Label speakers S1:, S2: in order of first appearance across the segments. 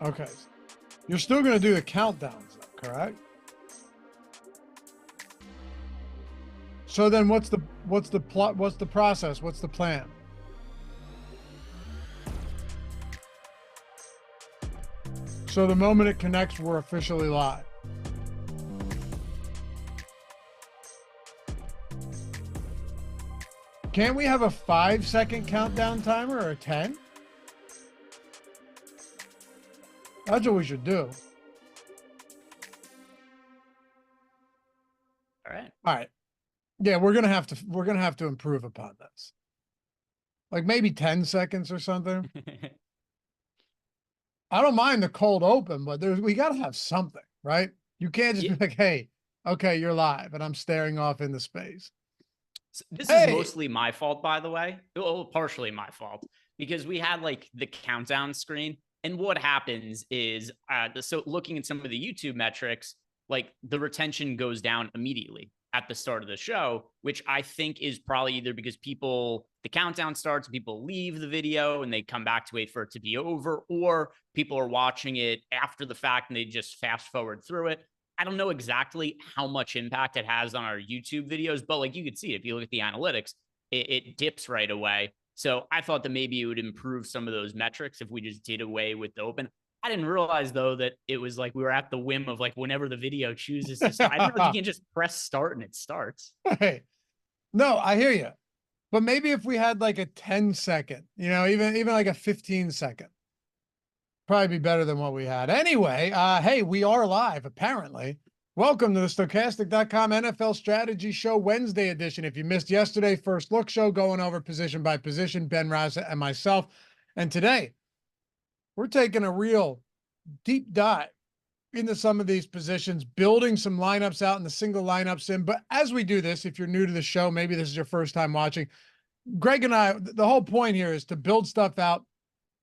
S1: Okay. You're still going to do the countdowns, though, correct? So then what's the plot? What's the process? What's the plan? So the moment it connects, we're officially live. Can't we have a 5-second countdown timer or a 10? That's what we should do.
S2: All right.
S1: All right. Yeah, we're gonna have to improve upon this. Like maybe 10 seconds or something. I don't mind the cold open, but we gotta have something, right? You can't just be like, hey, okay, you're live, and I'm staring off into space.
S2: So this is mostly my fault, by the way. Well, partially my fault, because we had like the countdown screen. And what happens is, so looking at some of the YouTube metrics, like the retention goes down immediately at the start of the show, which I think is probably either because the countdown starts, people leave the video and they come back to wait for it to be over, or people are watching it after the fact and they just fast forward through it. I don't know exactly how much impact it has on our YouTube videos, but like you could see it, if you look at the analytics, it dips right away. So I thought that maybe it would improve some of those metrics if we just did away with the open. I didn't realize, though, that it was like we were at the whim of like whenever the video chooses to start. I didn't know you can just press start and it starts.
S1: Hey, no, I hear you. But maybe if we had like a 10-second, even like a 15-second, probably be better than what we had. Anyway, hey, we are live, apparently. Welcome to the Stokastic.com NFL Strategy Show Wednesday edition. If you missed yesterday, first look show going over position by position, Ben Raza and myself. And today, we're taking a real deep dive into some of these positions, building some lineups out in the single lineup sim. But as we do this, if you're new to the show, maybe this is your first time watching, Greg and I, the whole point here is to build stuff out,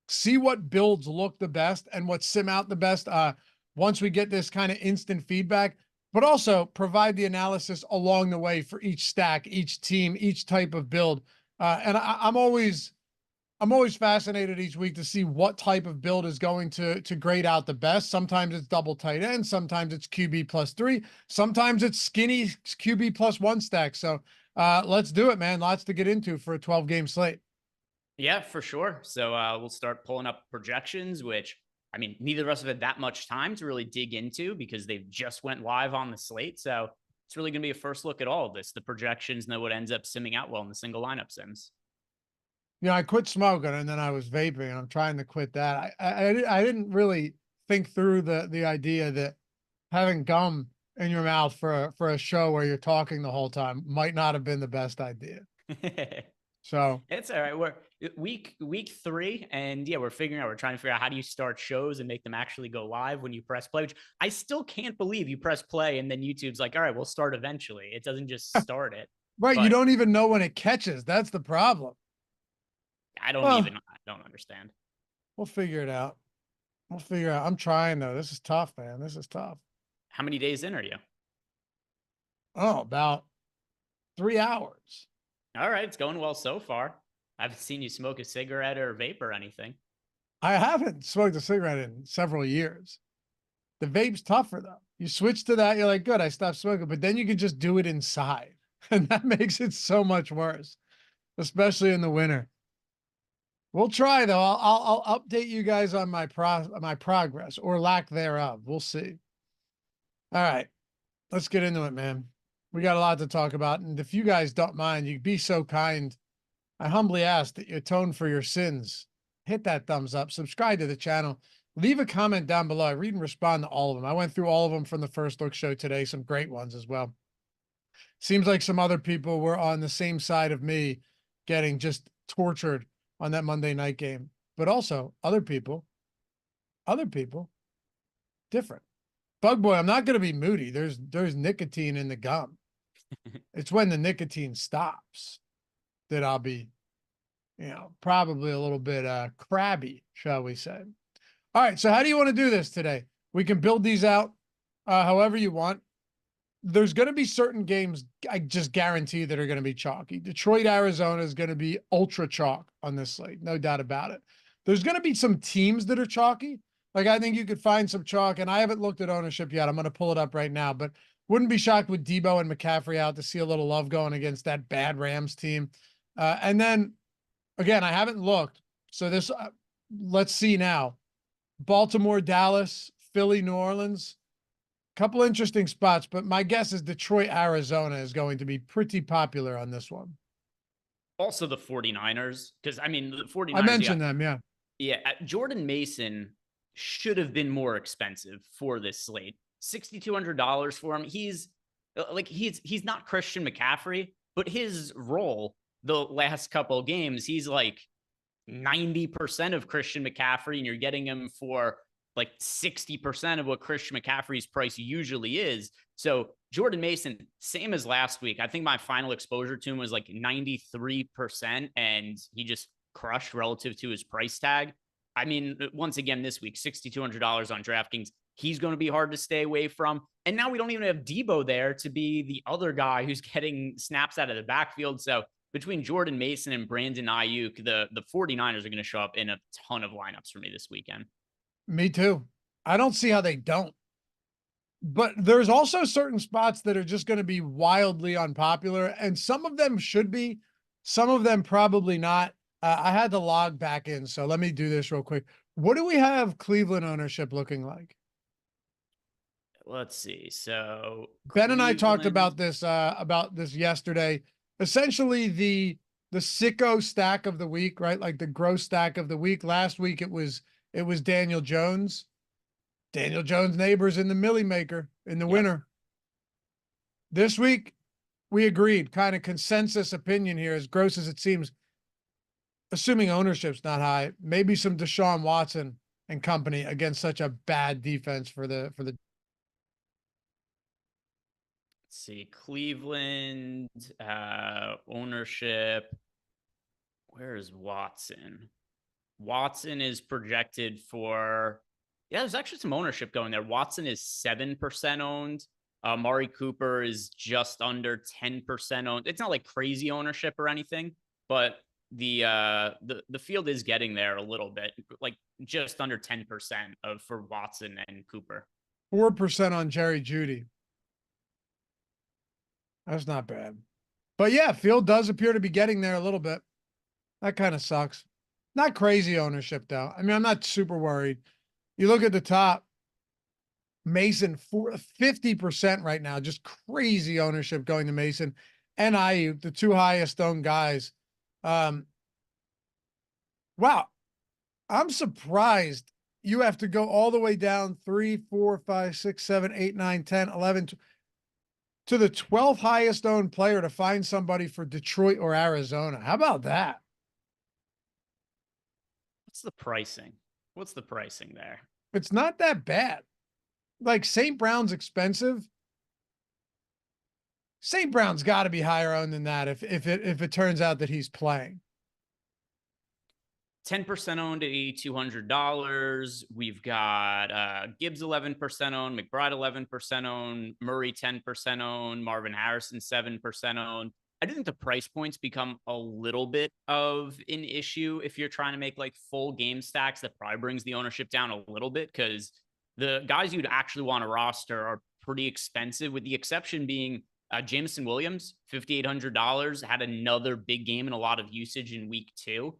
S1: see what builds look the best and what sim out the best once we get this kind of instant feedback, but also provide the analysis along the way for each stack, each team, each type of build. And I'm always fascinated each week to see what type of build is going to grade out the best. Sometimes it's double tight end, sometimes it's QB +3, sometimes it's skinny QB +1 stack. So let's do it, man. Lots to get into for a 12-game slate.
S2: Yeah, for sure. So we'll start pulling up projections, which, I mean, neither of us have had that much time to really dig into because they've just went live on the slate. So it's really going to be a first look at all of this, the projections, and then what ends up simming out well in the single lineup sims.
S1: I quit smoking and then I was vaping, and I'm trying to quit that. I didn't really think through the idea that having gum in your mouth for a show where you're talking the whole time might not have been the best idea. So
S2: it's all right. We're week 3, and yeah, we're trying to figure out how do you start shows and make them actually go live when you press play, which I still can't believe you press play and then YouTube's like, all right, we'll start eventually. It doesn't just start it.
S1: Right. You don't even know when it catches. That's the problem.
S2: I don't understand.
S1: We'll figure it out. I'm trying though. This is tough, man. This is tough.
S2: How many days in are you?
S1: Oh, about 3 hours.
S2: All right. It's going well so far. I haven't seen you smoke a cigarette or vape or anything.
S1: I haven't smoked a cigarette in several years. The vape's tougher though. You switch to that, you're like, good, I stopped smoking, but then you can just do it inside. And that makes it so much worse, especially in the winter. We'll try though. I'll update you guys on my progress or lack thereof. We'll see. All right, let's get into it, man. We got a lot to talk about, and if you guys don't mind, you'd be so kind. I humbly ask that you atone for your sins. Hit that thumbs up, subscribe to the channel, leave a comment down below. I read and respond to all of them. I went through all of them from the first look show today, some great ones as well. Seems like some other people were on the same side of me getting just tortured on that Monday night game, but also other people, different. Bug Boy, I'm not going to be moody. There's nicotine in the gum. It's when the nicotine stops that I'll be, probably a little bit crabby, shall we say. All right, so how do you want to do this today? We can build these out however you want. There's going to be certain games I just guarantee that are going to be chalky. Detroit, Arizona is going to be ultra chalk on this slate, no doubt about it. There's going to be some teams that are chalky, Like, I think you could find some chalk, and I haven't looked at ownership yet. I'm going to pull it up right now, but wouldn't be shocked with Debo and McCaffrey out to see a little love going against that bad Rams team. And then again, I haven't looked. So this, let's see now. Baltimore, Dallas, Philly, New Orleans. Couple interesting spots, but my guess is Detroit, Arizona is going to be pretty popular on this one.
S2: Also the 49ers, because I mean, the 49ers.
S1: I mentioned them, yeah.
S2: Yeah, Jordan Mason should have been more expensive for this slate. $6,200 for him. He's not Christian McCaffrey, but his role the last couple of games, he's like 90% of Christian McCaffrey, and you're getting him for like 60% of what Christian McCaffrey's price usually is. So Jordan Mason, same as last week. I think my final exposure to him was like 93%, and he just crushed relative to his price tag. I mean, once again, this week, $6,200 on DraftKings. He's going to be hard to stay away from. And now we don't even have Debo there to be the other guy who's getting snaps out of the backfield. So between Jordan Mason and Brandon Ayuk, the 49ers are going to show up in a ton of lineups for me this weekend.
S1: Me too. I don't see how they don't. But there's also certain spots that are just going to be wildly unpopular, and some of them should be, some of them probably not. I had to log back in, so let me do this real quick. What do we have Cleveland ownership looking like?
S2: Let's see. So
S1: Ben and I talked about this yesterday. Essentially the sicko stack of the week, right? Like the gross stack of the week. Last week it was Daniel Jones. Daniel Jones' neighbors in the Millie Maker in the winner. This week, we agreed, kind of consensus opinion here, as gross as it seems, assuming ownership's not high, maybe some Deshaun Watson and company against such a bad defense for the. Let's
S2: see, Cleveland ownership. Where is Watson? Watson is projected for, there's actually some ownership going there. Watson is 7% owned. Amari Cooper is just under 10% owned. It's not like crazy ownership or anything, but the field is getting there a little bit, like just under 10% for Watson and Cooper.
S1: 4% on Jerry Jeudy. That's not bad. But yeah, field does appear to be getting there a little bit. That kind of sucks. Not crazy ownership, though. I mean, I'm not super worried. You look at the top, Mason, 50% right now. Just crazy ownership going to Mason and Ayuk, the two highest owned guys. Wow. I'm surprised you have to go all the way down 3, 4, 5, 6, 7, 8, 9, 10, 11 to the 12th highest owned player to find somebody for Detroit or Arizona. How about that?
S2: What's the pricing? What's the pricing there?
S1: It's not that bad. Like St. Brown's expensive. St. Brown's got to be higher owned than that if it turns out that he's playing.
S2: 10% owned at $8,200. We've got Gibbs 11% owned, McBride 11% owned, Murray 10% owned, Marvin Harrison 7% owned. I do think the price points become a little bit of an issue if you're trying to make like full game stacks. That probably brings the ownership down a little bit because the guys you'd actually want to roster are pretty expensive, with the exception being Jameson Williams, $5,800, had another big game and a lot of usage in week 2.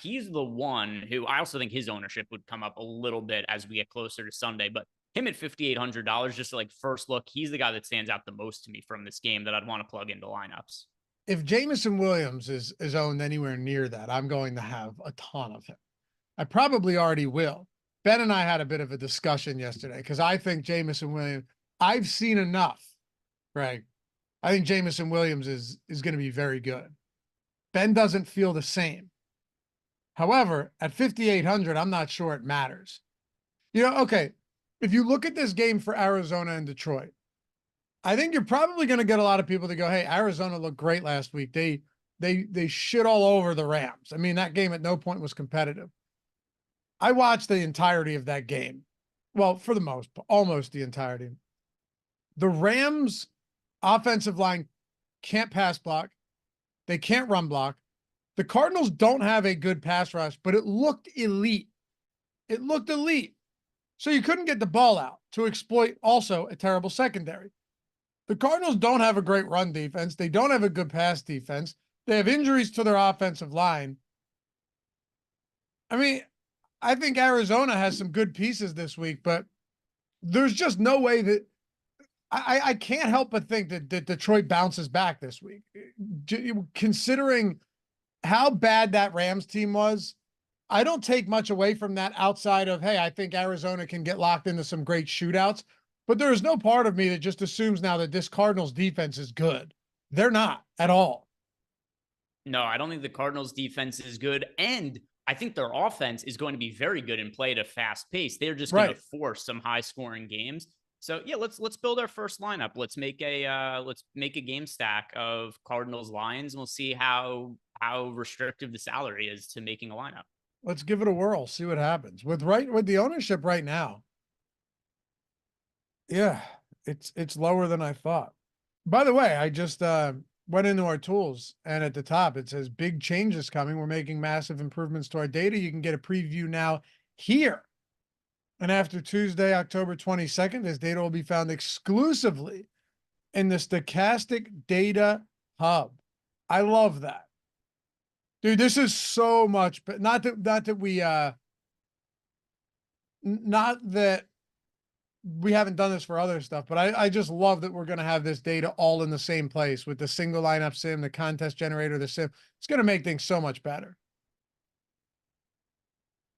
S2: He's the one who I also think his ownership would come up a little bit as we get closer to Sunday, but him at $5,800, just like first look, he's the guy that stands out the most to me from this game that I'd want to plug into lineups.
S1: If Jameson Williams is owned anywhere near that, I'm going to have a ton of him. I probably already will. Ben and I had a bit of a discussion yesterday because I think Jameson Williams, I've seen enough, right? I think Jameson Williams is going to be very good. Ben doesn't feel the same. However, at 5,800, I'm not sure it matters. You know, okay, if you look at this game for Arizona and Detroit, I think you're probably going to get a lot of people to go, hey, Arizona looked great last week. They shit all over the Rams. I mean, that game at no point was competitive. I watched the entirety of that game. Well, for the most, almost the entirety. The Rams offensive line can't pass block. They can't run block. The Cardinals don't have a good pass rush, but it looked elite. It looked elite. So you couldn't get the ball out to exploit also a terrible secondary. The Cardinals don't have a great run defense. They don't have a good pass defense. They have injuries to their offensive line. I mean, I think Arizona has some good pieces this week, but there's just no way that I can't help but think that Detroit bounces back this week. Considering how bad that Rams team was, I don't take much away from that outside of, hey, I think Arizona can get locked into some great shootouts. But there is no part of me that just assumes now that this Cardinals defense is good. They're not at all.
S2: No, I don't think the Cardinals defense is good. And I think their offense is going to be very good and play at a fast pace. They're just going to force some high scoring games. So yeah, let's build our first lineup. Let's make a game stack of Cardinals Lions, and we'll see how restrictive the salary is to making a lineup.
S1: Let's give it a whirl, see what happens. With the ownership right now. Yeah, it's lower than I thought. By the way, I just went into our tools, and at the top it says big changes coming. We're making massive improvements to our data. You can get a preview now here. And after Tuesday, October 22nd, this data will be found exclusively in the Stokastic Data Hub. I love that. Dude, this is so much, but not that we haven't done this for other stuff, but I just love that we're going to have this data all in the same place with the single lineup sim, the contest generator, the sim. It's going to make things so much better.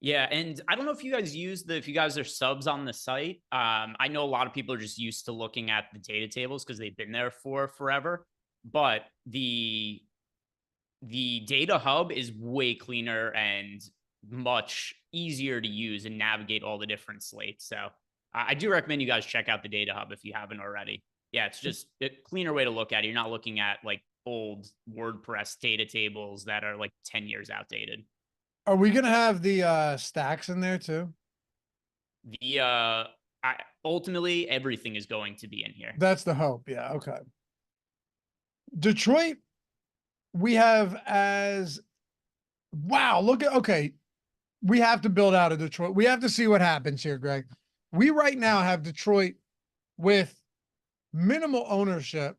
S2: Yeah, and I don't know if you guys if you guys are subs on the site. I know a lot of people are just used to looking at the data tables because they've been there for forever. But the data hub is way cleaner and much easier to use and navigate all the different slates. So I do recommend you guys check out the data hub if you haven't already. Yeah, it's just a cleaner way to look at it. You're not looking at like old WordPress data tables that are like 10 years outdated.
S1: Are we going to have the stacks in there too?
S2: Ultimately everything is going to be in here.
S1: That's the hope. Yeah. Okay. Detroit, we have as wow. Look at, okay. We have to build out of Detroit. We have to see what happens here, Greg. We right now have Detroit with minimal ownership.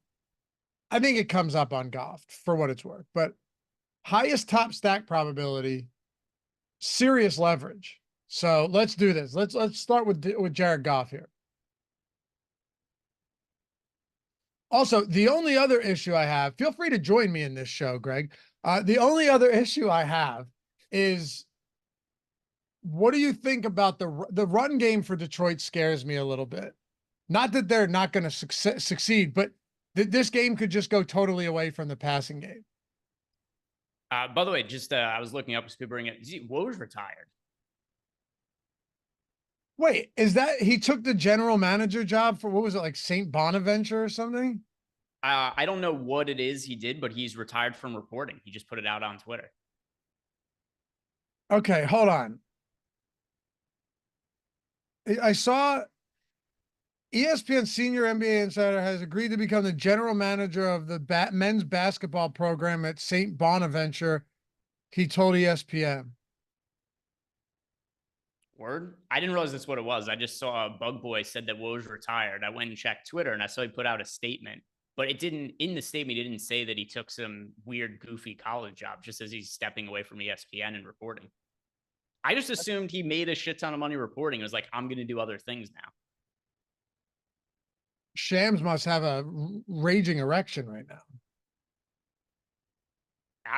S1: I think it comes up on Goff for what it's worth, but highest top stack probability, serious leverage. So let's do this. Let's start with Jared Goff here. Also, the only other issue I have, feel free to join me in this show, Greg. The only other issue I have is, what do you think about the run game for Detroit? Scares me a little bit. Not that they're not going to succeed, but this game could just go totally away from the passing game.
S2: By the way, just I was looking up, people bring it. Woj retired.
S1: Wait, is that he took the general manager job for, what was it, like St. Bonaventure or something?
S2: I don't know what it is he did, but he's retired from reporting. He just put it out on Twitter.
S1: Okay, hold on. I saw ESPN senior NBA insider has agreed to become the general manager of the men's basketball program at St. Bonaventure. He told ESPN.
S2: Word? I didn't realize that's what it was. I just saw a Bug Boy said that Woj retired. I went and checked Twitter and I saw he put out a statement, but it didn't, in the statement, it didn't say that he took some weird, goofy college job, just as he's stepping away from ESPN and reporting. I just assumed he made a shit ton of money reporting. It was like, I'm going to do other things now.
S1: Shams must have a raging erection right now.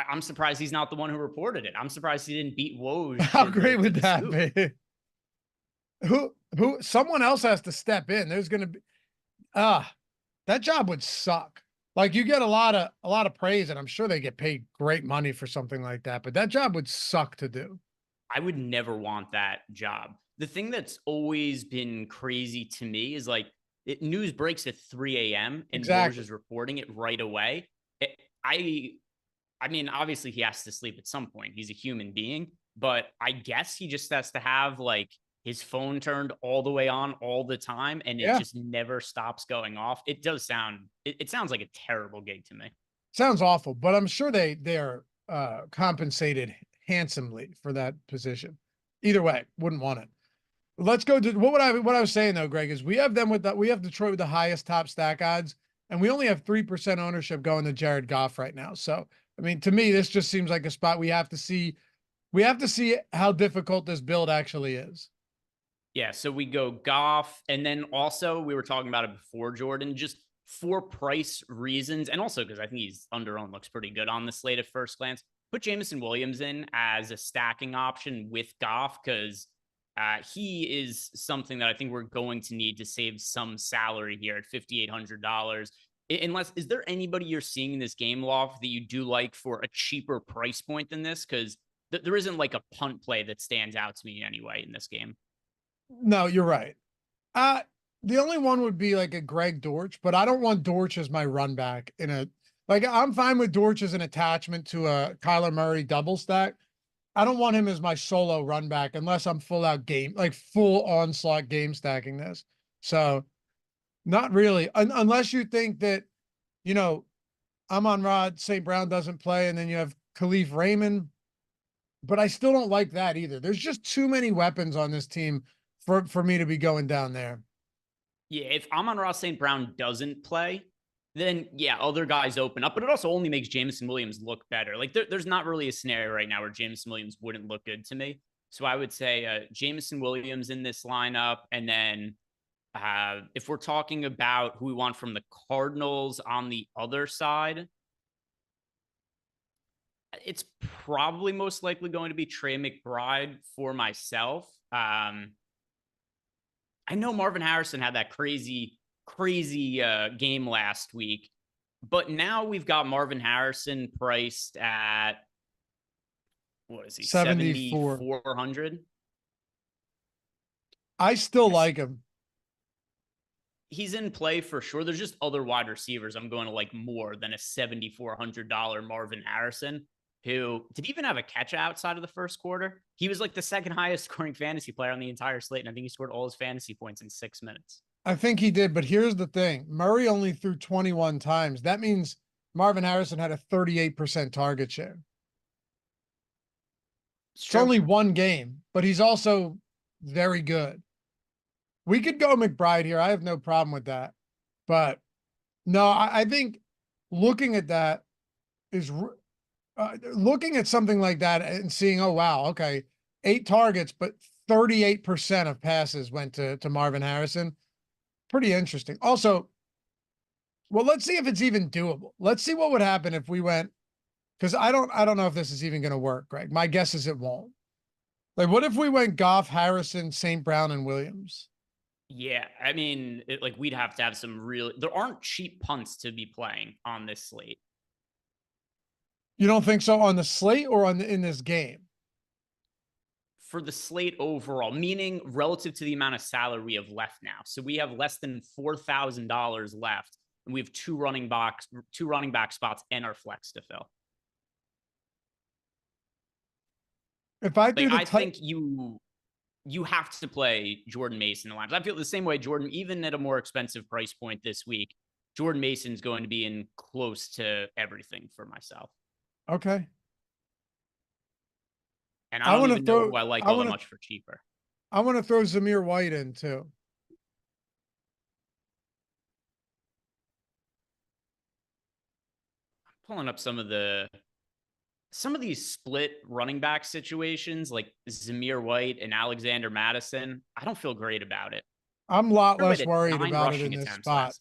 S2: I'm surprised he's not the one who reported it. I'm surprised he didn't beat Woj.
S1: How great would that be? Who someone else has to step in. There's going to be that job would suck. Like, you get a lot of praise, and I'm sure they get paid great money for something like that, but that job would suck to do.
S2: I would never want that job. The thing that's always been crazy to me is like, news breaks at 3 a.m. and Woj is reporting it right away. I mean, obviously he has to sleep at some point. He's a human being, but I guess he just has to have like his phone turned all the way on all the time, and it just never stops going off. It does sound, it sounds like a terrible gig to me.
S1: Sounds awful, but I'm sure they're compensated handsomely for that position. Either way, wouldn't want it. Let's go to what I was saying though, Greg, is we have them with we have Detroit with the highest top stack odds, and we only have 3% ownership going to Jared Goff right now. So I mean, to me, this just seems like a spot we have to see. We have to see how difficult this build actually is.
S2: Yeah, so we go Goff, and then also we were talking about it before, Jordan, just for price reasons, and also because I think he's under-owned, looks pretty good on the slate at first glance. Put Jameson Williams in as a stacking option with Goff, because he is something that I think we're going to need to save some salary here at $5,800. Unless, is there anybody you're seeing in this game, Loft, that you do like for a cheaper price point than this? Because there isn't like a punt play that stands out to me anyway in this game.
S1: No, you're right. The only one would be like a Greg Dortch, but I don't want Dortch as my run back in a, like, I'm fine with Dortch as an attachment to a Kyler Murray double stack. I don't want him as my solo run back unless I'm full out game, like full onslaught game stacking this. So not really, unless you think that, you know, Amon-Ra St. Brown doesn't play and then you have Khalif Raymond, but I still don't like that either. There's just too many weapons on this team for me to be going down there.
S2: Yeah, if Amon-Ra St. Brown doesn't play, then yeah, other guys open up, but it also only makes Jameson Williams look better. Like there's not really a scenario right now where Jameson Williams wouldn't look good to me. So I would say Jameson Williams in this lineup. And then if we're talking about who we want from the Cardinals on the other side, it's probably most likely going to be Trey McBride for myself. I know Marvin Harrison had that crazy game last week, but now we've got Marvin Harrison priced at, what is he, 7,400?
S1: I still like him.
S2: He's in play for sure. There's just other wide receivers I'm going to like more than a $7,400 Marvin Harrison, who did even have a catch outside of the first quarter. He was like the second highest scoring fantasy player on the entire slate, and I think he scored all his fantasy points in 6 minutes.
S1: I think he did, but here's the thing. Murray only threw 21 times. That means Marvin Harrison had a 38% target share. It's only one game, but he's also very good. We could go McBride here. I have no problem with that. But no, I think looking at that is looking at something like that and seeing, oh, wow, okay, 8 targets, but 38% of passes went to Marvin Harrison. Pretty interesting. Also, well, let's see if it's even doable. Let's see what would happen if we went, because I don't know if this is even going to work, Greg. My guess is it won't. Like, what if we went Goff, Harrison, St. Brown, and Williams?
S2: Yeah, I mean, like we'd have to have some real. There aren't cheap punts to be playing on this slate.
S1: You don't think so on the slate or in this game?
S2: For the slate overall, meaning relative to the amount of salary we have left now. So we have less than $4,000 left, and we have two running back spots and our flex to fill.
S1: If I do,
S2: I think you have to play Jordan Mason in the lineup. I feel the same way, Jordan, even at a more expensive price point this week, Jordan Mason's going to be in close to everything for myself.
S1: Okay.
S2: And I don't even know who I like all that much for cheaper.
S1: I want to throw Zamir White in too.
S2: I'm pulling up some of these split running back situations like Zamir White and Alexander Madison. I don't feel great about it.
S1: I'm a lot less worried about it in this spot.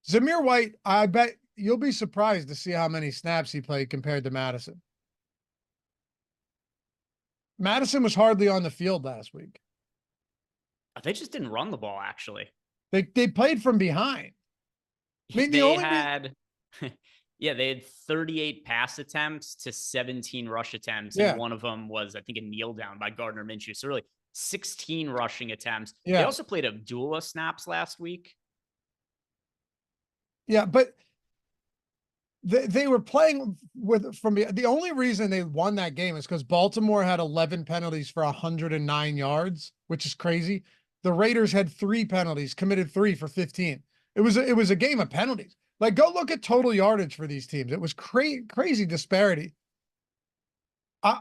S1: Zamir White, I bet you'll be surprised to see how many snaps he played compared to Madison. Madison was hardly on the field last week.
S2: They just didn't run the ball, actually.
S1: They played from behind.
S2: I mean, they had 38 pass attempts to 17 rush attempts. Yeah. And one of them was, I think, a kneel down by Gardner Minshew. So really 16 rushing attempts. Yeah. They also played Abdullah snaps last week.
S1: Yeah, but they were playing from the only reason they won that game is because Baltimore had 11 penalties for 109 yards, which is crazy. The Raiders had 3 penalties, committed 3 for 15. It was a game of penalties. Like, go look at total yardage for these teams. It was crazy disparity. I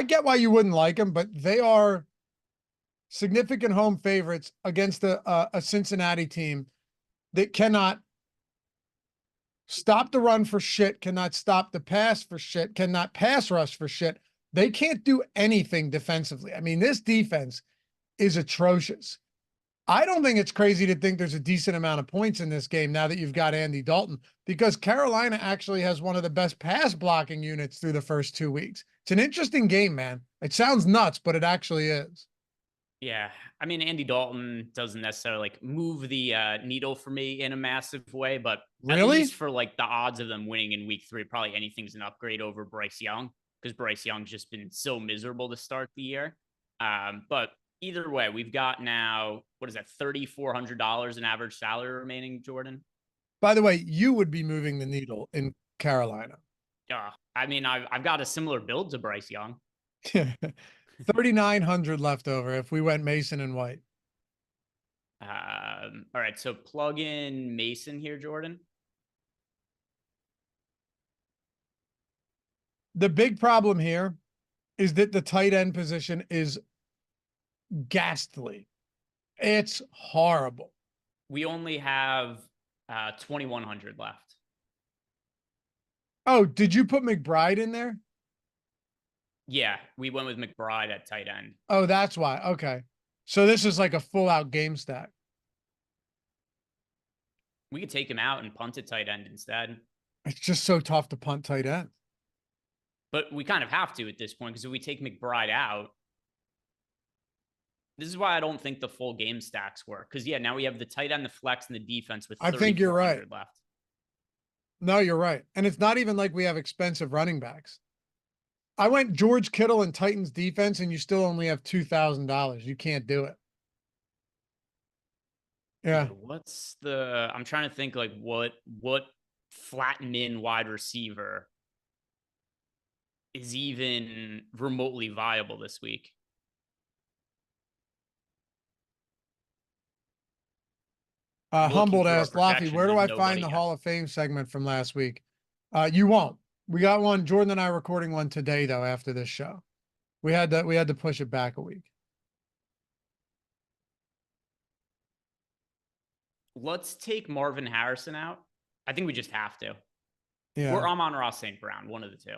S1: get why you wouldn't like them, but they are significant home favorites against a Cincinnati team that cannot stop the run for shit, cannot stop the pass for shit, cannot pass rush for shit. They can't do anything defensively. I mean, this defense is atrocious. I don't think it's crazy to think there's a decent amount of points in this game now that you've got Andy Dalton, because Carolina actually has one of the best pass blocking units through the first 2 weeks. It's an interesting game, man. It sounds nuts, but it actually is.
S2: Yeah. I mean, Andy Dalton doesn't necessarily like move the needle for me in a massive way, but at least for like the odds of them winning in week 3, probably anything's an upgrade over Bryce Young, because Bryce Young's just been so miserable to start the year. But either way, we've got now, what is that, $3,400 in average salary remaining, Jordan?
S1: By the way, you would be moving the needle in Carolina.
S2: I mean, I've got a similar build to Bryce Young.
S1: 3,900 left over if we went Mason and White.
S2: All right, so plug in Mason here, Jordan.
S1: The big problem here is that the tight end position is ghastly. It's horrible.
S2: We only have 2,100 left.
S1: Oh, did you put McBride in there?
S2: Yeah, we went with McBride at tight end.
S1: Oh, that's why. Okay. So this is like a full-out game stack.
S2: We could take him out and punt at tight end instead.
S1: It's just so tough to punt tight end.
S2: But we kind of have to at this point, because if we take McBride out, this is why I don't think the full game stacks work. Because, yeah, now we have the tight end, the flex, and the defense with
S1: I think you're right.
S2: left.
S1: No, you're right. And it's not even like we have expensive running backs. I went George Kittle and Titans defense, and you still only have $2,000. You can't do it. Yeah.
S2: What's the, I'm trying to think like what flatten in wide receiver is even remotely viable this week.
S1: Humboldt asked, Laffy, where do I find the Hall of Fame segment from last week? You won't. We got one. Jordan and I are recording one today, though, after this show. We had to push it back a week.
S2: Let's take Marvin Harrison out. I think we just have to.
S1: Yeah.
S2: Or Amon-Ra St. Brown, one of the two.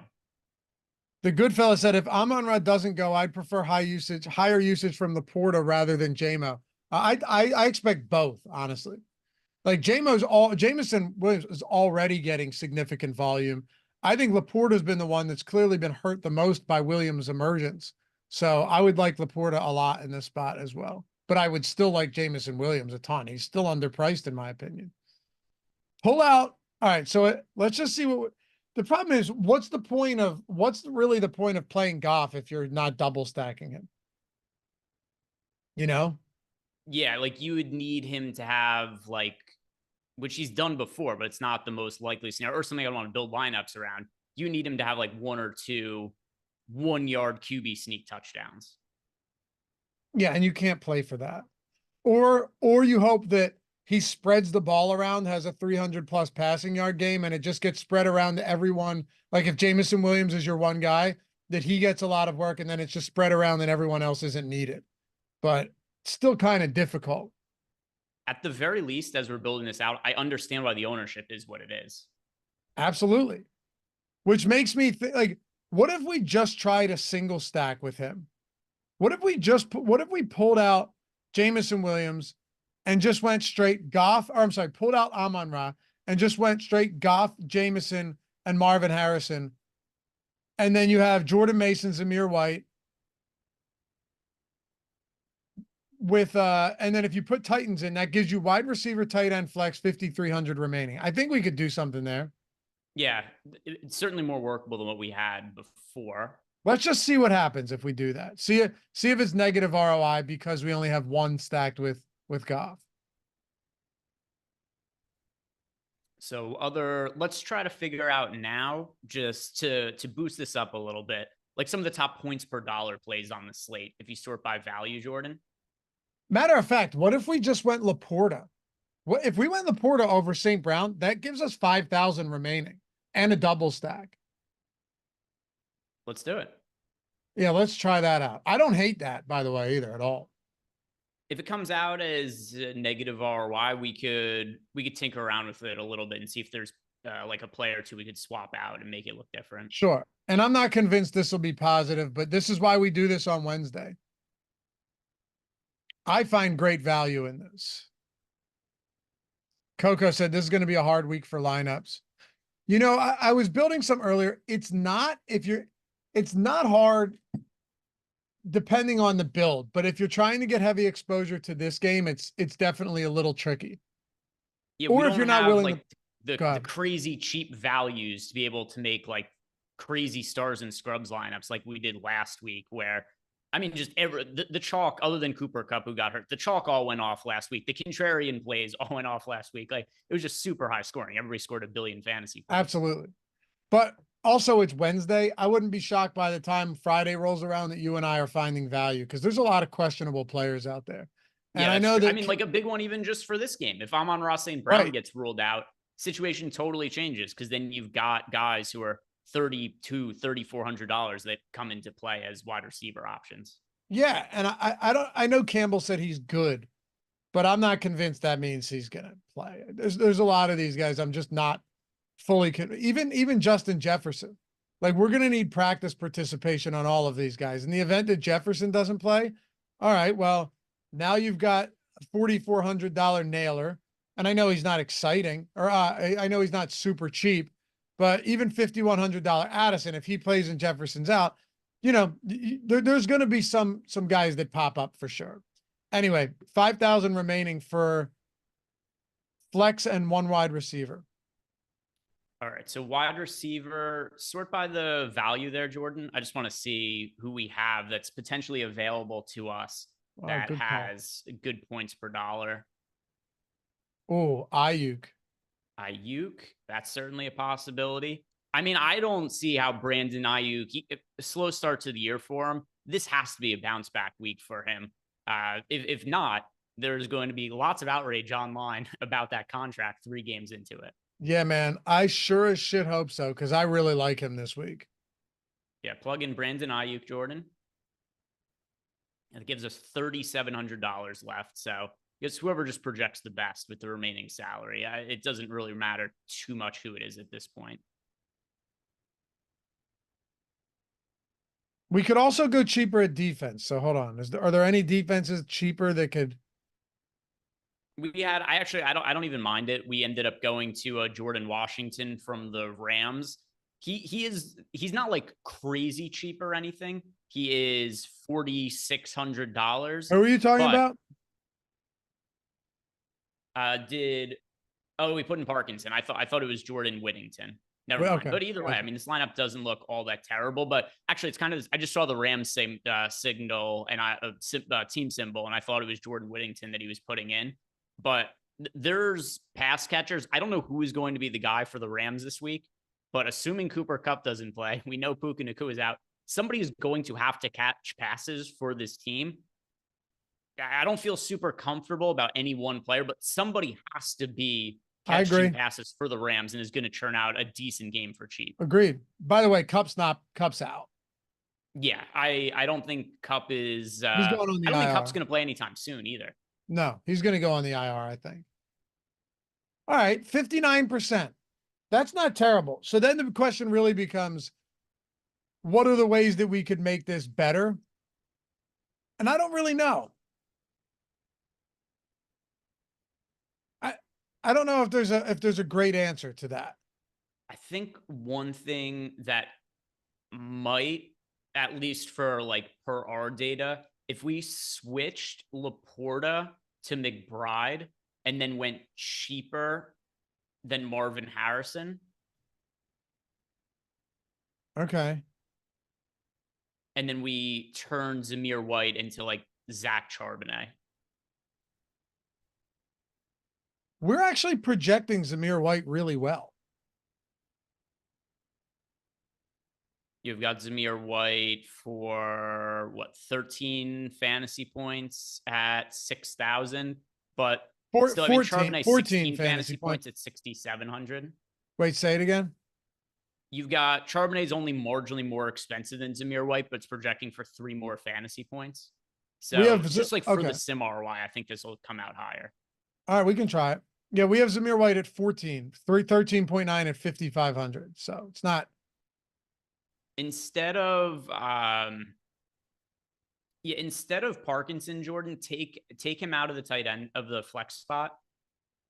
S1: The good fella said, if Amon-Ra doesn't go, I'd prefer higher usage from Laporta rather than JMO. I expect both, honestly. Like Jameson Williams is already getting significant volume. I think Laporta's been the one that's clearly been hurt the most by Williams' emergence. So I would like Laporta a lot in this spot as well. But I would still like Jameson Williams a ton. He's still underpriced, in my opinion. Pull out. All right, so let's just see what the problem is. What's really the point of playing Goff if you're not double stacking him? You know?
S2: Yeah, like you would need him to have like, which he's done before, but it's not the most likely scenario, or something I want to build lineups around. You need him to have like 1 or 2 1-yard QB sneak touchdowns.
S1: Yeah, and you can't play for that. Or you hope that he spreads the ball around, has a 300+ passing yard game, and it just gets spread around to everyone. Like if Jameson Williams is your one guy, that he gets a lot of work, and then it's just spread around and everyone else isn't needed. But still kind of difficult.
S2: At the very least, as we're building this out, I understand why the ownership is what it is.
S1: Absolutely. Which makes me think, like, what if we just tried a single stack with him? What if we pulled out Jameson Williams and just went straight Goff, or I'm sorry, pulled out Amon-Ra and just went straight Goff, Jameson, and Marvin Harrison. And then you have Jordan Mason, Zamir White with, and then if you put Titans in, that gives you wide receiver, tight end, flex, 5,300 remaining. I think we could do something there.
S2: Yeah, it's certainly more workable than what we had before.
S1: Let's just see what happens if we do that. See if it's negative ROI because we only have one stacked with Goff.
S2: So let's try to figure out now, just to boost this up a little bit, like some of the top points per dollar plays on the slate, if you sort by value, Jordan.
S1: Matter of fact, what if we just went Laporta? What if we went Laporta over St. Brown? That gives us 5,000 remaining and a double stack.
S2: Let's do it.
S1: Yeah, let's try that out. I don't hate that, by the way, either at all.
S2: if it comes out as a negative ROI, we could tinker around with it a little bit and see if there's like a player or two we could swap out and make it look different.
S1: Sure. And I'm not convinced this will be positive, but this is why we do this on Wednesday. I find great value in this. Coco said this is going to be a hard week for lineups. You know, I was building some earlier. It's not hard depending on the build, but if you're trying to get heavy exposure to this game, it's definitely a little tricky.
S2: Yeah,
S1: or if you're not willing
S2: like the crazy cheap values to be able to make like crazy stars and scrubs lineups like we did last week, where I mean, just the chalk, other than Cooper Kupp, who got hurt, the chalk all went off last week. The contrarian plays all went off last week. Like, it was just super high scoring. Everybody scored 1 billion fantasy points.
S1: Absolutely. But also, it's Wednesday. I wouldn't be shocked by the time Friday rolls around that you and I are finding value, because there's a lot of questionable players out there. And
S2: yeah,
S1: I know that,
S2: I mean, like a big one, even just for this game. If Amon-Ra St. Brown gets ruled out, situation totally changes, because then you've got guys who are $3,400 that come into play as wide receiver options.
S1: Yeah, and I know Campbell said he's good, but I'm not convinced that means he's gonna play. There's a lot of these guys I'm just not fully even Justin Jefferson. Like, we're gonna need practice participation on all of these guys. In the event that Jefferson doesn't play, all right, well, now you've got a $4,400 nailer, and I know he's not exciting, or I know he's not super cheap, but even $5,100 Addison, if he plays and Jefferson's out, you know, there's going to be some guys that pop up for sure. Anyway, 5,000 remaining for flex and one wide receiver.
S2: All right, so wide receiver, sort by the value there, Jordan. I just want to see who we have that's potentially available to us that has good points per dollar.
S1: Oh, Ayuk,
S2: that's certainly a possibility. I mean, I don't see how Brandon Ayuk, a slow start to the year for him. This has to be a bounce back week for him. If not, there's going to be lots of outrage online about that contract 3 games into it.
S1: Yeah, man. I sure as shit hope so, because I really like him this week.
S2: Yeah, plug in Brandon Ayuk, Jordan. And it gives us $3,700 left. So it's whoever just projects the best with the remaining salary. It doesn't really matter too much who it is at this point.
S1: We could also go cheaper at defense. So hold on. Are there any defenses cheaper that could?
S2: I don't even mind it. We ended up going to Jordan Washington from the Rams. He's not like crazy cheap or anything. He is $4,600.
S1: Who are you talking about?
S2: We put in Parkinson. I thought it was Jordan Whittington. Never mind. Okay. But either way, I mean, this lineup doesn't look all that terrible. But actually, it's kind of, I just saw the Rams signal and team symbol, and I thought it was Jordan Whittington that he was putting in. But there's pass catchers. I don't know who is going to be the guy for the Rams this week, but assuming Cooper Kupp doesn't play, we know Puka Nacua is out. Somebody is going to have to catch passes for this team. I don't feel super comfortable about any one player, but somebody has to be catching passes for the Rams and is going to churn out a decent game for cheap.
S1: Agreed. By the way, Kupp's out.
S2: Yeah, I don't think Kupp is.
S1: He's going on the IR.
S2: I don't think Kupp's going to play anytime soon either.
S1: No, he's going to go on the IR, I think. All right, 59%. That's not terrible. So then the question really becomes, what are the ways that we could make this better? And I don't really know. I don't know if there's a great answer to that.
S2: I think one thing that might, at least for like per our data, if we switched Laporta to McBride and then went cheaper than Marvin Harrison.
S1: Okay.
S2: And then we turned Zamir White into like Zach Charbonnet.
S1: We're actually projecting Zamir White really well.
S2: You've got Zamir White for what, 13 fantasy points at 6,000, but still, 14 16 fantasy points at 6,700.
S1: Wait, say it again.
S2: You've got Charbonnet's only marginally more expensive than Zamir White, but it's projecting for 3 more fantasy points.
S1: We
S2: So
S1: have
S2: just like for the
S1: okay.
S2: sim ROI, I think this will come out higher.
S1: All right, we can try it. Yeah, we have Zamir White at 14, 13.9 at 5,500. So it's not.
S2: Instead of instead of Parkinson, Jordan, take him out of the tight end of the flex spot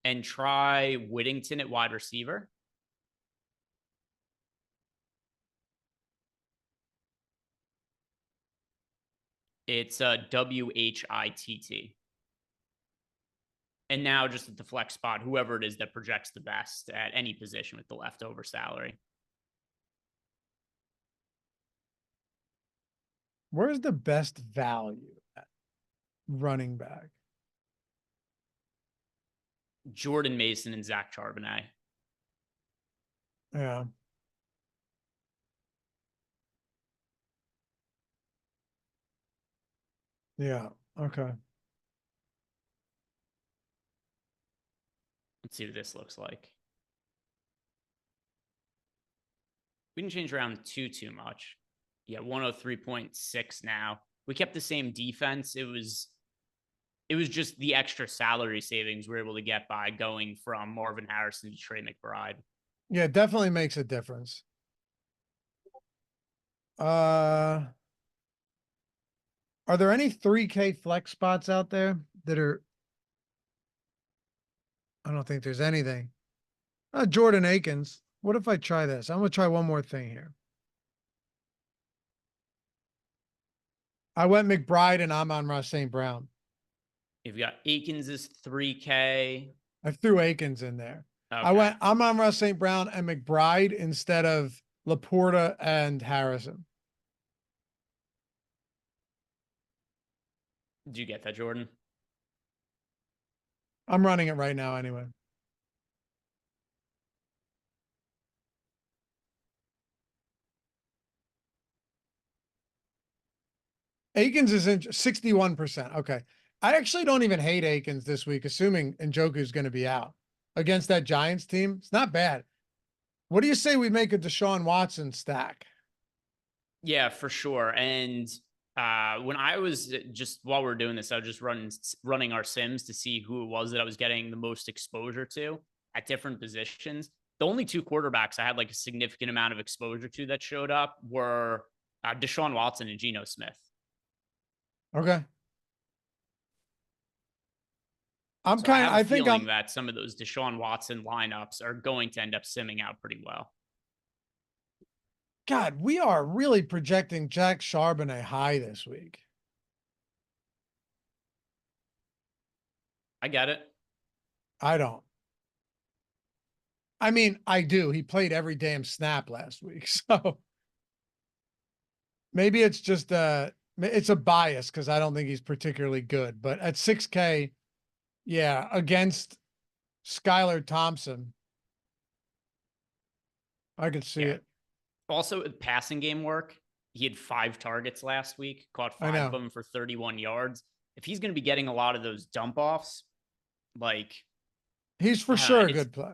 S2: and try Whittington at wide receiver. It's WHITT. And now just at the flex spot, whoever it is that projects the best at any position with the leftover salary.
S1: Where's the best value at running back?
S2: Jordan Mason and Zach Charbonnet.
S1: Yeah. Yeah. Okay.
S2: Let's see what this looks like. We didn't change around too much. Yeah, 103.6 now. We kept the same defense. It was just the extra salary savings we're able to get by going from Marvin Harrison to Trey McBride.
S1: Yeah, it definitely makes a difference. Are there any 3K flex spots out there that are? I don't think there's anything. Jordan Akins. What if I try this? I'm gonna try one more thing here. I went McBride and Amon-Ra St. Brown.
S2: You've got Akins is 3K.
S1: I threw Akins in there.
S2: Okay.
S1: I went Amon-Ra St. Brown and McBride instead of Laporta and Harrison.
S2: Did you get that, Jordan?
S1: I'm running it right now anyway. Akins is in 61%. Okay. I actually don't even hate Akins this week, assuming Njoku's going to be out against that Giants team. It's not bad. What do you say we make a Deshaun Watson stack?
S2: Yeah, for sure. And when I was just while we're doing this, I was just running our sims to see who it was that I was getting the most exposure to at different positions. The only two quarterbacks I had like a significant amount of exposure to that showed up were Deshaun Watson and Geno Smith.
S1: Okay.
S2: I have a feeling
S1: I'm
S2: that some of those Deshaun Watson lineups are going to end up simming out pretty well.
S1: God, we are really projecting Jack Charbonnet high this week.
S2: I get it.
S1: I don't. I mean, I do. He played every damn snap last week. So maybe it's just it's a bias because I don't think he's particularly good. But at 6K, yeah, against Skylar Thompson, I could see it.
S2: Also, passing game work. He had 5 targets last week, caught 5 of them for 31 yards. If he's going to be getting a lot of those dump offs, like
S1: he's for sure a good play.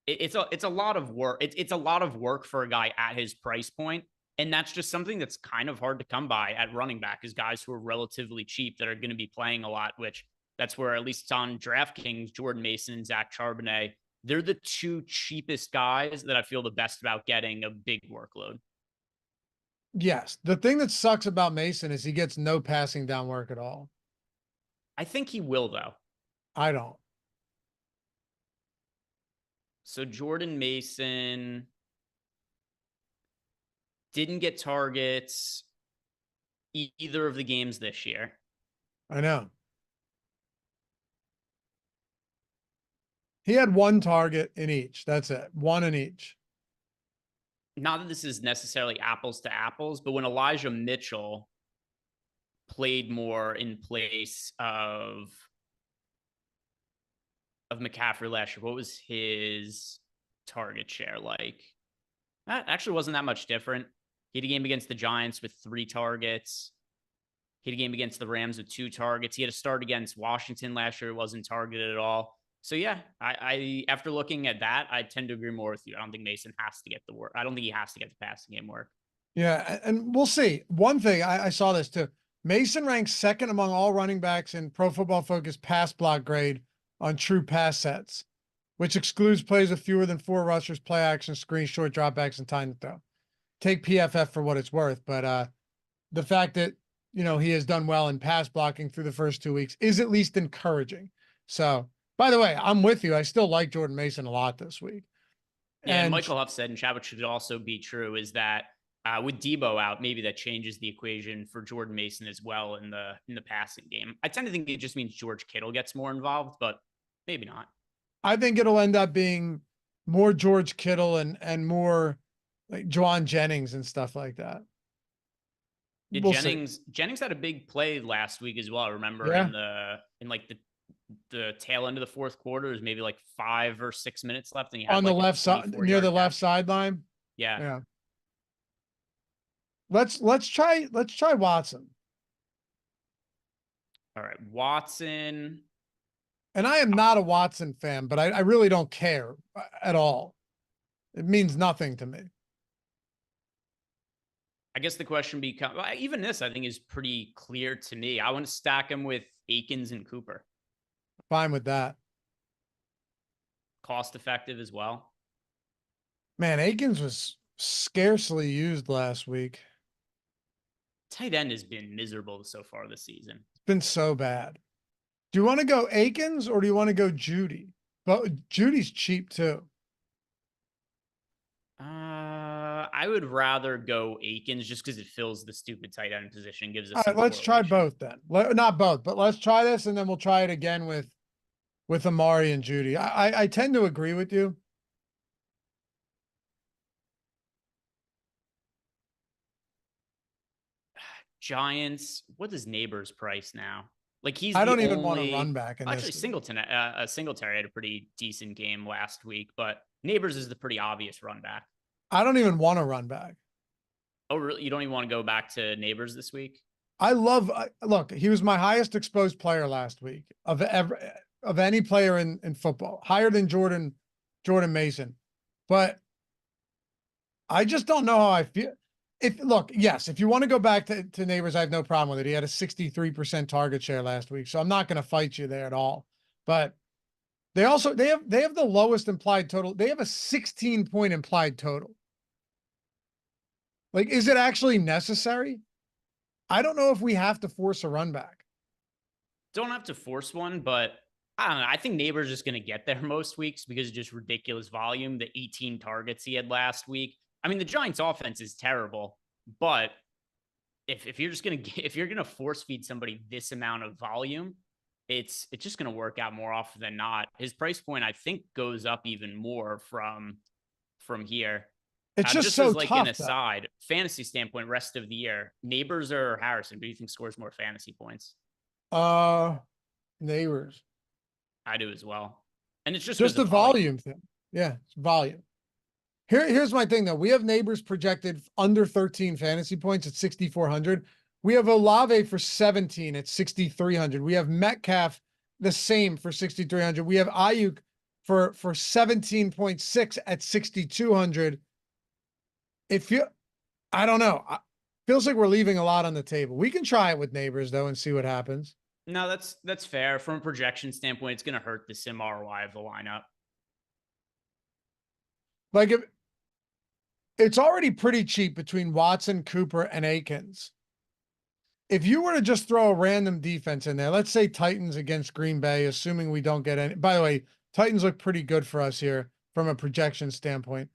S2: It's a lot of work. It's a lot of work for a guy at his price point. And that's just something that's kind of hard to come by at running back is guys who are relatively cheap that are going to be playing a lot, which that's where at least on DraftKings, Jordan Mason and Zach Charbonnet, they're the 2 cheapest guys that I feel the best about getting a big workload.
S1: Yes. The thing that sucks about Mason is he gets no passing down work at all.
S2: I think he will, though.
S1: I don't.
S2: So Jordan Mason didn't get targets either of the games this year.
S1: I know. He had 1 target in each. That's it. 1 in each.
S2: Not that this is necessarily apples to apples, but when Elijah Mitchell played more in place of McCaffrey last year, what was his target share like? That actually wasn't that much different. He had a game against the Giants with 3 targets. He had a game against the Rams with 2 targets. He had a start against Washington last year. It wasn't targeted at all. So yeah, I after looking at that, I tend to agree more with you. I don't think Mason has to get the work. I don't think he has to get the passing game work.
S1: Yeah, and we'll see. One thing I saw this too. Mason ranks second among all running backs in Pro Football Focus pass block grade on true pass sets, which excludes plays with fewer than 4 rushers, play action, screen, short dropbacks, and time to throw. Take PFF for what it's worth, but the fact that, you know, he has done well in pass blocking through the first 2 weeks is at least encouraging. So, by the way, I'm with you. I still like Jordan Mason a lot this week.
S2: Yeah, and Michael Huff said, and Chad, which should also be true, is that with Debo out, maybe that changes the equation for Jordan Mason as well in the passing game. I tend to think it just means George Kittle gets more involved, but maybe not.
S1: I think it'll end up being more George Kittle and more like Juwan Jennings and stuff like that.
S2: Yeah, we'll Jennings had a big play last week as well. I remember in the tail end of the fourth quarter, there's maybe like 5 or 6 minutes left, and he had
S1: on the left side near the left sideline.
S2: Yeah.
S1: Let's try Watson.
S2: All right, Watson.
S1: And I am not a Watson fan, but I really don't care at all. It means nothing to me.
S2: I guess the question becomes, even this, I think, is pretty clear to me. I want to stack him with Akins and Cooper.
S1: Fine with that.
S2: Cost effective as well.
S1: Man, Akins was scarcely used last week.
S2: Tight end has been miserable so far this season.
S1: It's been so bad. Do you want to go Akins or do you want to go Judy? But Judy's cheap too.
S2: I would rather go Akins just because it fills the stupid tight end position. Gives us.
S1: All right, let's try both then. Not both, but let's try this and then we'll try it again with Amari and Judy. I tend to agree with you.
S2: Giants. What is Neighbors' price now? Like
S1: I don't even want to run back.
S2: Actually, Singletary had a pretty decent game last week, but Neighbors is the pretty obvious run back.
S1: I don't even want to run back.
S2: Oh, really? You don't even want to go back to Neighbors this week?
S1: Look, he was my highest exposed player last week of any player in football, higher than Jordan Mason. But I just don't know how I feel. If you want to go back to Neighbors, I have no problem with it. He had a 63% target share last week, so I'm not going to fight you there at all. But they have the lowest implied total. They have a 16-point implied total. Like, is it actually necessary? I don't know if we have to force a run back.
S2: Don't have to force one, but I don't know. I think Neighbors is going to get there most weeks because of just ridiculous volume. The 18 targets he had last week. I mean, the Giants' offense is terrible, but if you're just gonna force feed somebody this amount of volume, it's just gonna work out more often than not. His price point, I think, goes up even more from here.
S1: It's just so
S2: as like
S1: tough,
S2: an aside, fantasy standpoint, rest of the year, Neighbors or Harrison, who do you think scores more fantasy points?
S1: Neighbors.
S2: I do as well. And it's just
S1: a volume thing. Yeah, it's volume. Here's my thing though. We have Neighbors projected under 13 fantasy points at 6,400. We have Olave for 17 at 6,300. We have Metcalf the same for 6,300. We have Ayuk for 17.6 at 6,200. I don't know. Feels like we're leaving a lot on the table. We can try it with Neighbors though and see what happens.
S2: No, that's fair. From a projection standpoint, it's going to hurt the sim ROI of the lineup.
S1: Like, if it's already pretty cheap between Watson, Cooper, and Akins. If you were to just throw a random defense in there, let's say Titans against Green Bay, assuming we don't get any. By the way, Titans look pretty good for us here from a projection standpoint.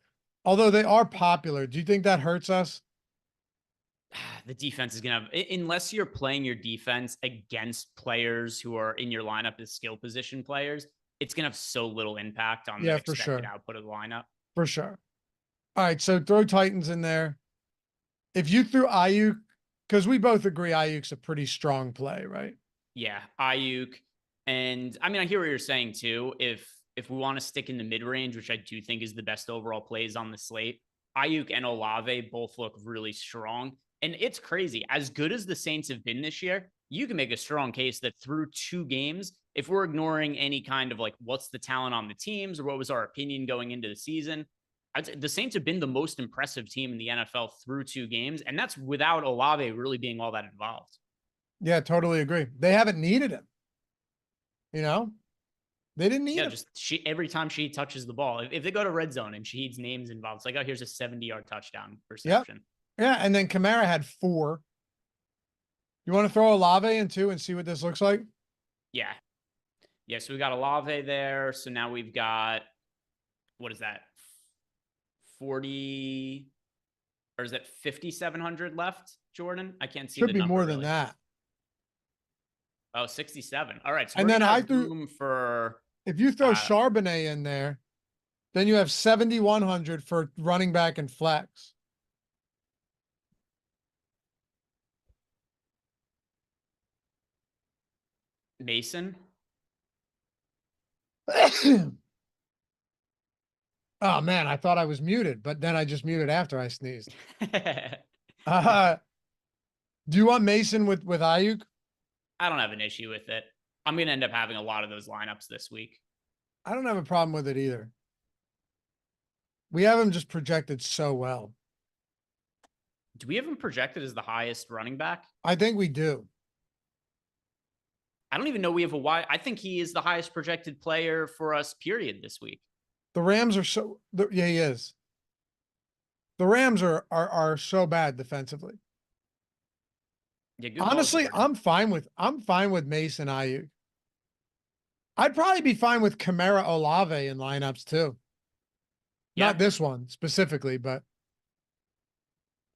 S1: Although they are popular, do you think that hurts us?
S2: The defense is going to have, unless you're playing your defense against players who are in your lineup as skill position players, it's going to have so little impact on the expected output of the lineup.
S1: For sure. All right, so throw Titans in there. If you threw Ayuk, because we both agree Ayuk's a pretty strong play, right?
S2: Yeah, Ayuk. And I mean, I hear what you're saying too. If we want to stick in the mid-range, which I do think is the best overall plays on the slate, Ayuk and Olave both look really strong. And it's crazy. As good as the Saints have been this year, you can make a strong case that through 2 games, if we're ignoring any kind of like what's the talent on the teams or what was our opinion going into the season, the Saints have been the most impressive team in the NFL through 2 games. And that's without Olave really being all that involved.
S1: Yeah, totally agree. They haven't needed him. They didn't need
S2: Yeah,
S1: him.
S2: just every time she touches the ball, if they go to red zone and Shaheed's name's involved, it's like, oh, here's a 70-yard touchdown reception.
S1: Yeah, and then Kamara had 4. You want to throw Olave in too and see what this looks like?
S2: Yeah. Yeah, so we got Olave there. So now we've got, what is that? 40, or is that 5,700 left, Jordan? I can't see
S1: Should
S2: the
S1: be
S2: number
S1: more
S2: really.
S1: than that.
S2: Oh, 67. All right. So
S1: And
S2: we're
S1: then
S2: gonna
S1: I
S2: have
S1: threw,
S2: room for,
S1: if you throw Charbonnet in there, then you have 7,100 for running back and flex.
S2: Mason.
S1: Oh man, I thought I was muted, but then I just muted after I sneezed. Do you want Mason with Ayuk?
S2: I don't have an issue with it. I'm going to end up having a lot of those lineups this week.
S1: I don't have a problem with it either. We have him just projected so well.
S2: Do we have him projected as the highest running back?
S1: I think we do.
S2: I don't even know we have a wide. I think he is the highest projected player for us, period, this week.
S1: The Rams are so, yeah, he is. The Rams are so bad defensively.
S2: Yeah, good
S1: honestly, I'm fine with Mason Ayuk. I'd probably be fine with Kamara Olave in lineups too. Yeah. Not this one specifically, but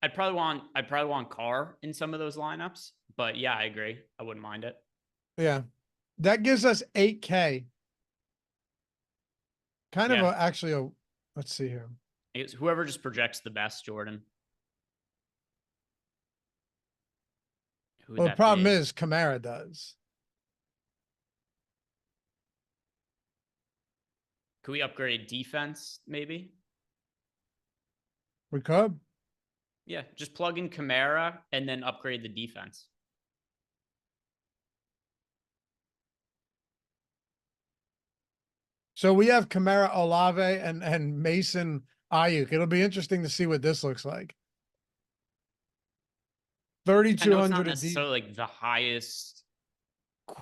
S2: I'd probably want Carr in some of those lineups. But yeah, I agree. I wouldn't mind it.
S1: Yeah. That gives us 8K. Kind of actually a, let's see here.
S2: It's whoever just projects the best, Jordan.
S1: Well, the problem is Kamara does.
S2: Could we upgrade defense, maybe?
S1: We could.
S2: Yeah, just plug in Kamara and then upgrade the defense.
S1: So we have Kamara Olave and Mason Ayuk. It'll be interesting to see what this looks like. 3,200.
S2: Not necessarily like the highest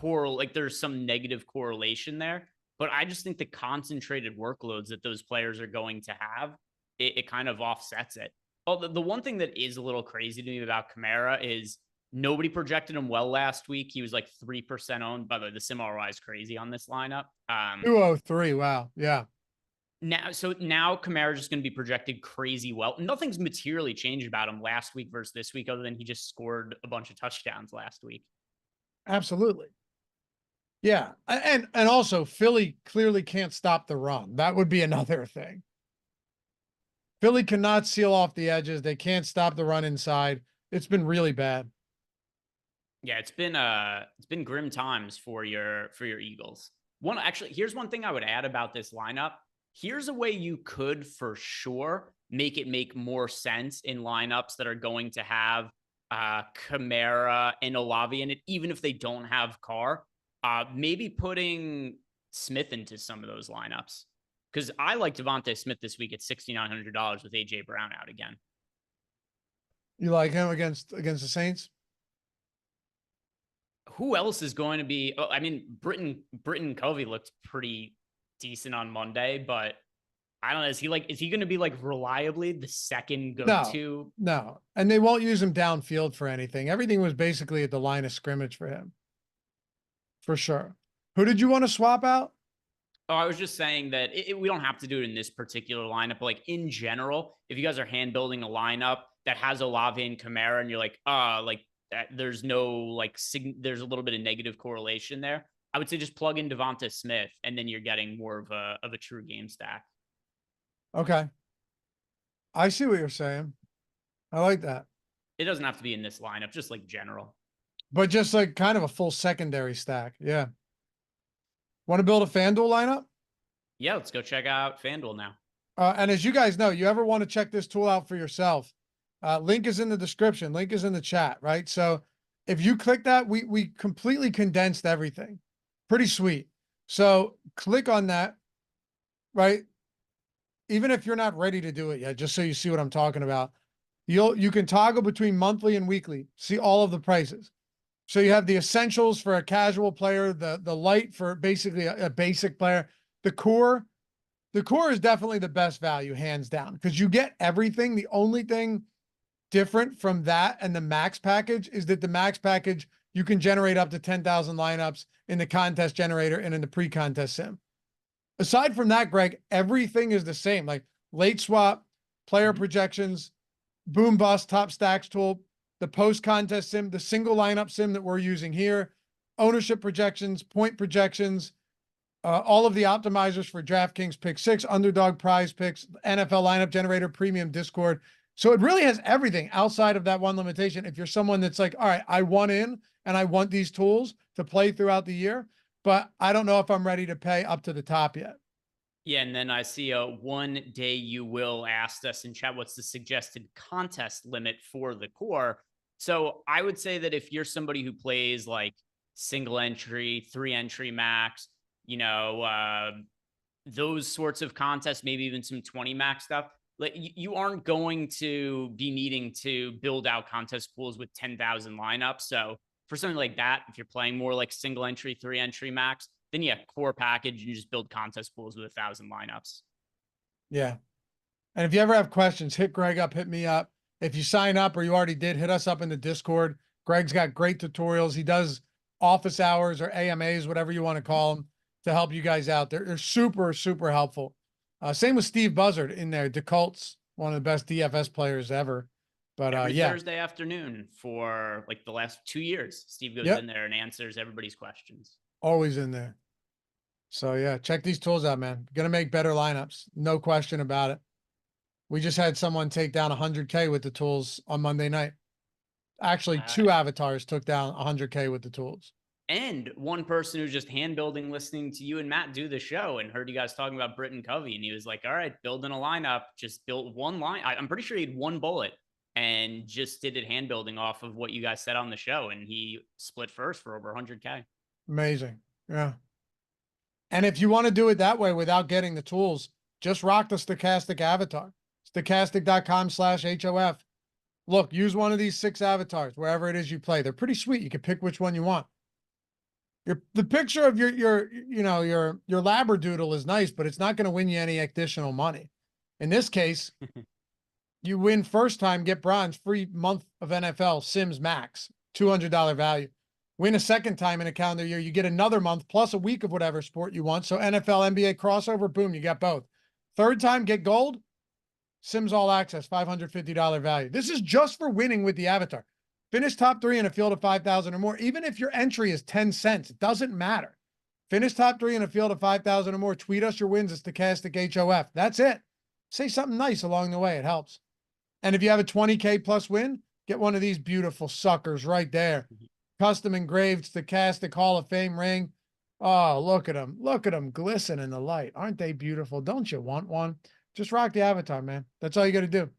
S2: like there's some negative correlation there, but I just think the concentrated workloads that those players are going to have, it kind of offsets it. Oh, the one thing that is a little crazy to me about Kamara is nobody projected him well last week. He was like 3% owned. By the way, the sim ROI is crazy on this lineup.
S1: 203. Wow. Yeah.
S2: Now Kamara is just going to be projected crazy well. Nothing's materially changed about him last week versus this week, other than he just scored a bunch of touchdowns last week.
S1: Absolutely. Yeah. And also Philly clearly can't stop the run. That would be another thing. Philly cannot seal off the edges. They can't stop the run inside. It's been really bad.
S2: Yeah, it's been grim times for your Eagles. Here's one thing I would add about this lineup. Here's a way you could for sure make more sense in lineups that are going to have Kamara and Olave in it, even if they don't have Carr. Maybe putting Smith into some of those lineups, because I like Devontae Smith this week at $6,900 with AJ Brown out again.
S1: You like him against the Saints?
S2: Who else is going to be? Oh, I mean, Britton Covey looked pretty decent on Monday, but I don't know. Is he going to be like reliably the second go-to?
S1: No. And they won't use him downfield for anything. Everything was basically at the line of scrimmage for him. For sure. Who did you want to swap out?
S2: Oh, I was just saying that we don't have to do it in this particular lineup, but like in general, if you guys are hand building a lineup that has Olave and Kamara and you're like, there's no there's a little bit of negative correlation there, I would say just plug in Devonta Smith and then you're getting more of a true game stack.
S1: Okay. I see what you're saying. I like that.
S2: It doesn't have to be in this lineup, just like general.
S1: But just like kind of a full secondary stack. Yeah. Want to build a FanDuel lineup?
S2: Yeah, let's go check out FanDuel now.
S1: And as you guys know, you ever want to check this tool out for yourself, link is in the description. Link is in the chat, right? So if you click that, we completely condensed everything. Pretty sweet. So click on that, right? Even if you're not ready to do it yet, just so you see what I'm talking about, you can toggle between monthly and weekly, see all of the prices. So you have the essentials for a casual player, the light for basically a basic player. The core is definitely the best value, hands down, because you get everything. The only thing different from that and the max package is that the max package, you can generate up to 10,000 lineups in the contest generator and in the pre-contest sim. Aside from that, Greg, everything is the same. Like late swap, player projections, boom bust, top stacks tool, the post contest sim, the single lineup sim that we're using here, ownership projections, point projections, all of the optimizers for DraftKings Pick 6, Underdog Prize Picks, NFL Lineup Generator, Premium Discord. So it really has everything outside of that one limitation. If you're someone that's like, all right, I want in and I want these tools to play throughout the year, but I don't know if I'm ready to pay up to the top yet.
S2: Yeah, and then I see one day you will asked us in chat, what's the suggested contest limit for the core? So I would say that if you're somebody who plays like single entry, 3-entry max, those sorts of contests, maybe even some 20 max stuff, like you aren't going to be needing to build out contest pools with 10,000 lineups. So for something like that, if you're playing more like single entry, 3-entry max, then yeah, core package, you just build contest pools with 1,000 lineups.
S1: Yeah. And if you ever have questions, hit Greg up, hit me up. If you sign up or you already did, hit us up in the Discord. Greg's got great tutorials. He does office hours or AMAs, whatever you want to call them, to help you guys out. They're super, super helpful. Same with Steve Buzzard in there. DeCult's one of the best DFS players ever. But
S2: every
S1: yeah.
S2: Thursday afternoon for like the last 2 years, Steve goes in there and answers everybody's questions.
S1: Always in there. So yeah, check these tools out, man. Gonna make better lineups. No question about it. We just had someone take down 100K with the tools on Monday night. Actually, 2 avatars took down 100K with the tools.
S2: And one person who's just hand building, listening to you and Matt do the show and heard you guys talking about Britton Covey. And he was like, all right, building a lineup, just built one line. I'm pretty sure he had one bullet and just did it hand building off of what you guys said on the show. And he split first for over 100K.
S1: Amazing. Yeah. And if you want to do it that way without getting the tools, just rock the Stokastic avatar. Stokastic.com/HOF. Look, use one of these 6 avatars wherever it is you play. They're pretty sweet. You can pick which one you want. The picture of your Labradoodle is nice, but it's not going to win you any additional money. In this case, you win first time, get bronze, free month of NFL Sims Max, $200 value. Win a second time in a calendar year, you get another month plus a week of whatever sport you want. So NFL, NBA crossover, boom, you got both. Third time, get gold, Sims All Access, $550 value. This is just for winning with the avatar. Finish top 3 in a field of 5,000 or more. Even if your entry is 10 cents, it doesn't matter. Finish top 3 in a field of 5,000 or more. Tweet us your wins at Stokastic HOF. That's it. Say something nice along the way. It helps. And if you have a 20K plus win, get one of these beautiful suckers right there. Custom engraved Stokastic Hall of Fame ring. Oh, look at them. Look at them glisten in the light. Aren't they beautiful? Don't you want one? Just rock the avatar, man. That's all you got to do.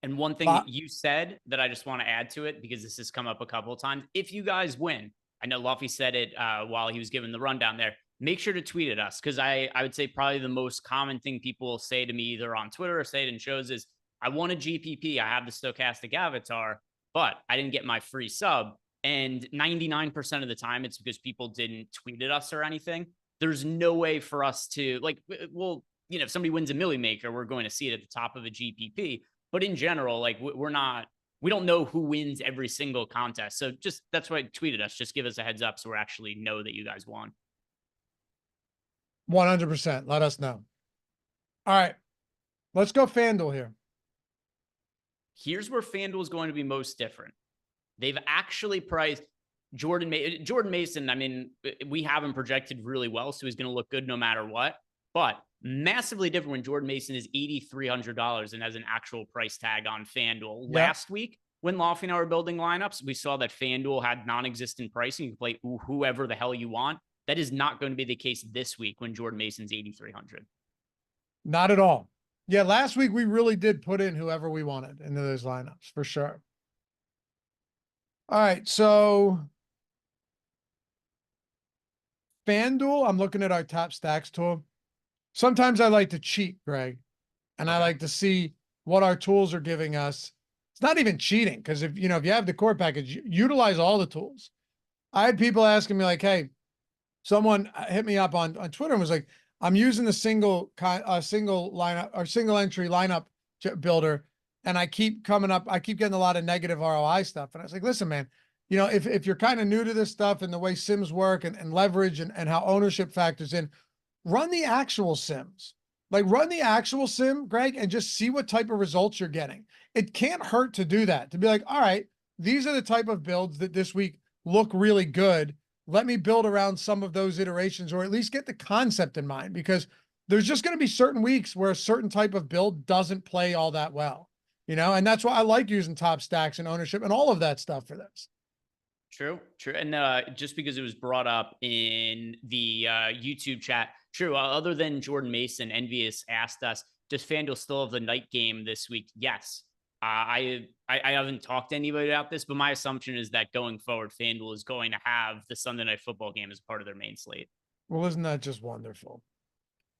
S2: And one thing that you said that I just want to add to it, because this has come up a couple of times. If you guys win, I know Luffy said it while he was giving the rundown there, make sure to tweet at us. Because I would say probably the most common thing people will say to me either on Twitter or say it in shows is, I want a GPP. I have the Stokastic avatar, but I didn't get my free sub. And 99% of the time, it's because people didn't tweet at us or anything. There's no way for us to, like, well, if somebody wins a Millie Maker, we're going to see it at the top of a GPP. But in general, like, we don't know who wins every single contest. So just, that's why I tweeted us. Just give us a heads up so we actually know that you guys won.
S1: 100%. Let us know. All right. Let's go FanDuel here.
S2: Here's where FanDuel is going to be most different. They've actually priced Jordan Mason. I mean, we have him projected really well, so he's going to look good no matter what. But massively different when Jordan Mason is $8,300 and has an actual price tag on FanDuel. Yep. Last week, when Loughran and I were building lineups, we saw that FanDuel had non-existent pricing. You can play whoever the hell you want. That is not going to be the case this week when Jordan Mason's $8,300.
S1: Not at all. Yeah, last week we really did put in whoever we wanted into those lineups, for sure. All right, so FanDuel, I'm looking at our top stacks tool. Sometimes I like to cheat, Greg, and I like to see what our tools are giving us. It's not even cheating, because if you have the core package, utilize all the tools. I had people asking me like, hey, someone hit me up on Twitter and was like, I'm using the single lineup or single entry lineup builder, and I keep getting a lot of negative ROI stuff. And I was like, listen, man, if you're kind of new to this stuff and the way sims work and leverage and how ownership factors in, run the actual sims. Like run the actual sim, Greg, and just see what type of results you're getting. It can't hurt to do that, to be like, all right, these are the type of builds that this week look really good. Let me build around some of those iterations, or at least get the concept in mind, because there's just going to be certain weeks where a certain type of build doesn't play all that well, and that's why I like using top stacks and ownership and all of that stuff for this.
S2: True. And just because it was brought up in the YouTube chat, true. Other than Jordan Mason, Envious asked us, does FanDuel still have the night game this week? Yes. I haven't talked to anybody about this, but my assumption is that going forward, FanDuel is going to have the Sunday Night Football game as part of their main slate.
S1: Well, isn't that just wonderful?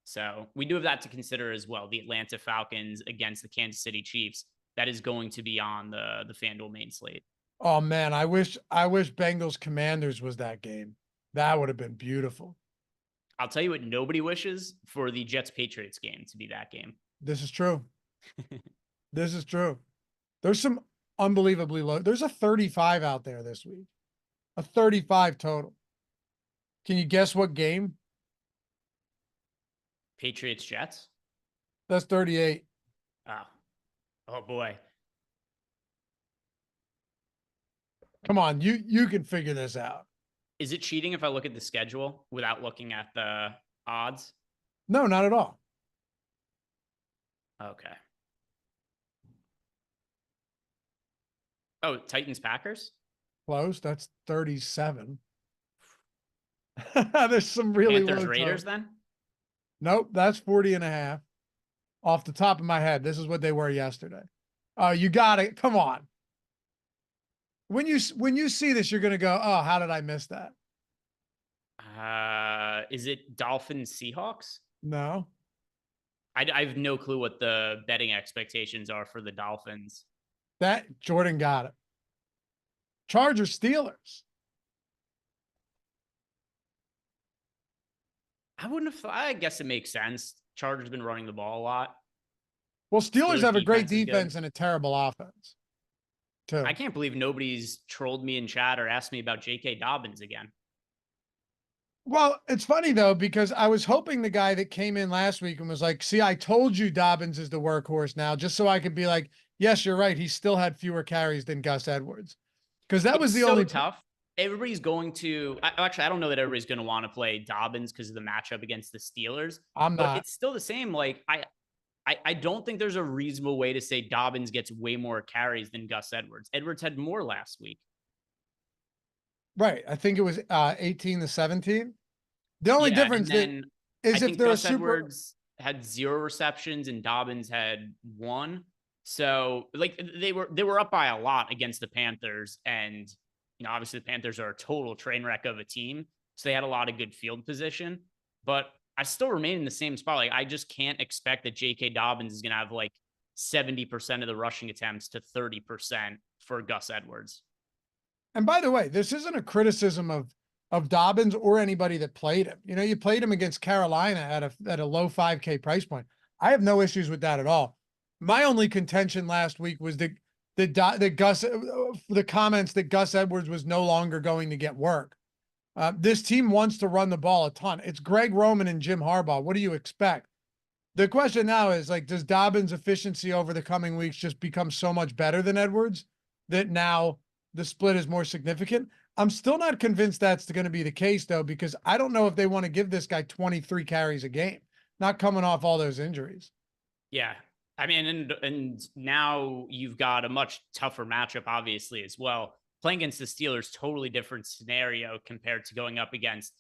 S2: So we do have that to consider as well. The Atlanta Falcons against the Kansas City Chiefs. That is going to be on the FanDuel main slate.
S1: Oh man, I wish Bengals Commanders was that game. That would have been beautiful.
S2: I'll tell you what nobody wishes for: the Jets Patriots game to be that game.
S1: This is true. This is true. There's some unbelievably low. There's a 35 out there this week. A 35 total. Can you guess what game?
S2: Patriots Jets?
S1: That's 38.
S2: Oh boy.
S1: Come on, you can figure this out.
S2: Is it cheating if I look at the schedule without looking at the odds?
S1: No, not at all.
S2: Okay. Oh, Titans Packers?
S1: Close. That's 37. There's some really
S2: Panthers Raiders then?
S1: Nope, that's 40.5. Off the top of my head, this is what they were yesterday. Oh, you got it. Come on. When you see this, you're gonna go, oh, how did I miss that?
S2: Is it Dolphins Seahawks?
S1: No.
S2: I have no clue what the betting expectations are for the Dolphins.
S1: That Jordan got it. Chargers Steelers.
S2: I guess it makes sense. Chargers been running the ball a lot.
S1: Well, Steelers have a great
S2: defense
S1: defense and a terrible offense, too.
S2: I can't believe nobody's trolled me in chat or asked me about J.K. Dobbins again.
S1: Well, it's funny, though, because I was hoping the guy that came in last week and was like, see, I told you Dobbins is the workhorse now, just so I could be like, yes, you're right. He still had fewer carries than Gus Edwards. Because that was the only
S2: tough. Everybody's going to actually, I don't know that everybody's going to want to play Dobbins because of the matchup against the Steelers. But it's still the same. Like I don't think there's a reasonable way to say Dobbins gets way more carries than Gus Edwards. Edwards had more last week.
S1: Right. I think it was 18 to 17. The only difference is if they're
S2: Gus Edwards had 0 receptions and Dobbins had 1. So like they were up by a lot against the Panthers, and obviously the Panthers are a total train wreck of a team, so they had a lot of good field position. But I still remain in the same spot. Like I just can't expect that J.K. Dobbins is going to have like 70% of the rushing attempts to 30% for Gus Edwards.
S1: And by the way, this isn't a criticism of Dobbins or anybody that played him. You played him against Carolina at a low 5K price point. I have no issues with that at all. My only contention last week was the comments that Gus Edwards was no longer going to get work. This team wants to run the ball a ton. It's Greg Roman and Jim Harbaugh. What do you expect? The question now is like, does Dobbins' efficiency over the coming weeks just become so much better than Edwards that now the split is more significant? I'm still not convinced that's going to be the case, though, because I don't know if they want to give this guy 23 carries a game, not coming off all those injuries.
S2: Yeah. I mean, and now you've got a much tougher matchup, obviously, as well. Playing against the Steelers, totally different scenario compared to going up against,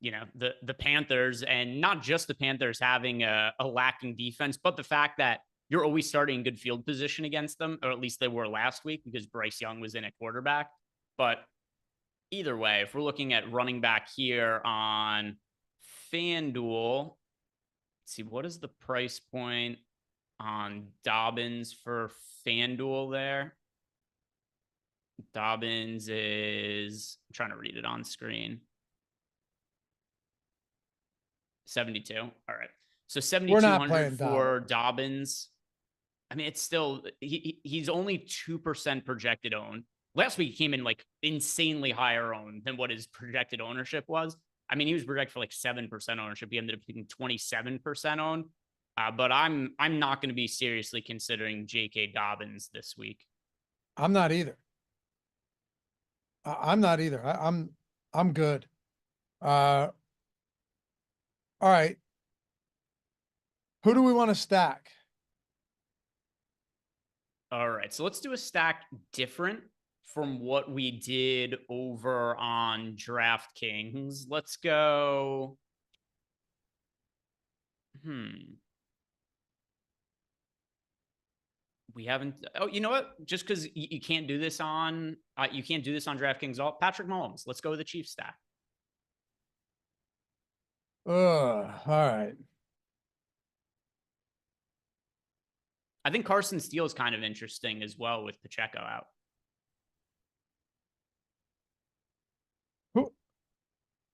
S2: the Panthers, and not just the Panthers having a lacking defense, but the fact that you're always starting in good field position against them, or at least they were last week because Bryce Young was in at quarterback. But either way, if we're looking at running back here on FanDuel, let's see, what is the price point on Dobbins for FanDuel there? Dobbins is, I'm trying to read it on screen. 72. All right. So
S1: We're not
S2: 7,200
S1: playing
S2: for Dobbins. I mean, it's still, he's only 2% projected owned. Last week he came in like insanely higher owned than what his projected ownership was. I mean, he was projected for like 7% ownership. He ended up being 27% owned. But I'm not going to be seriously considering J.K. Dobbins this week.
S1: I'm not either. I'm not either. I'm good. All right. Who do we want to stack?
S2: All right, so let's do a stack different from what we did over on DraftKings. Let's go. We haven't. Oh, you know what? Just because you can't do this on DraftKings. All Patrick Mahomes. Let's go with the Chiefs stack.
S1: All right.
S2: I think Carson Steele is kind of interesting as well with Pacheco out.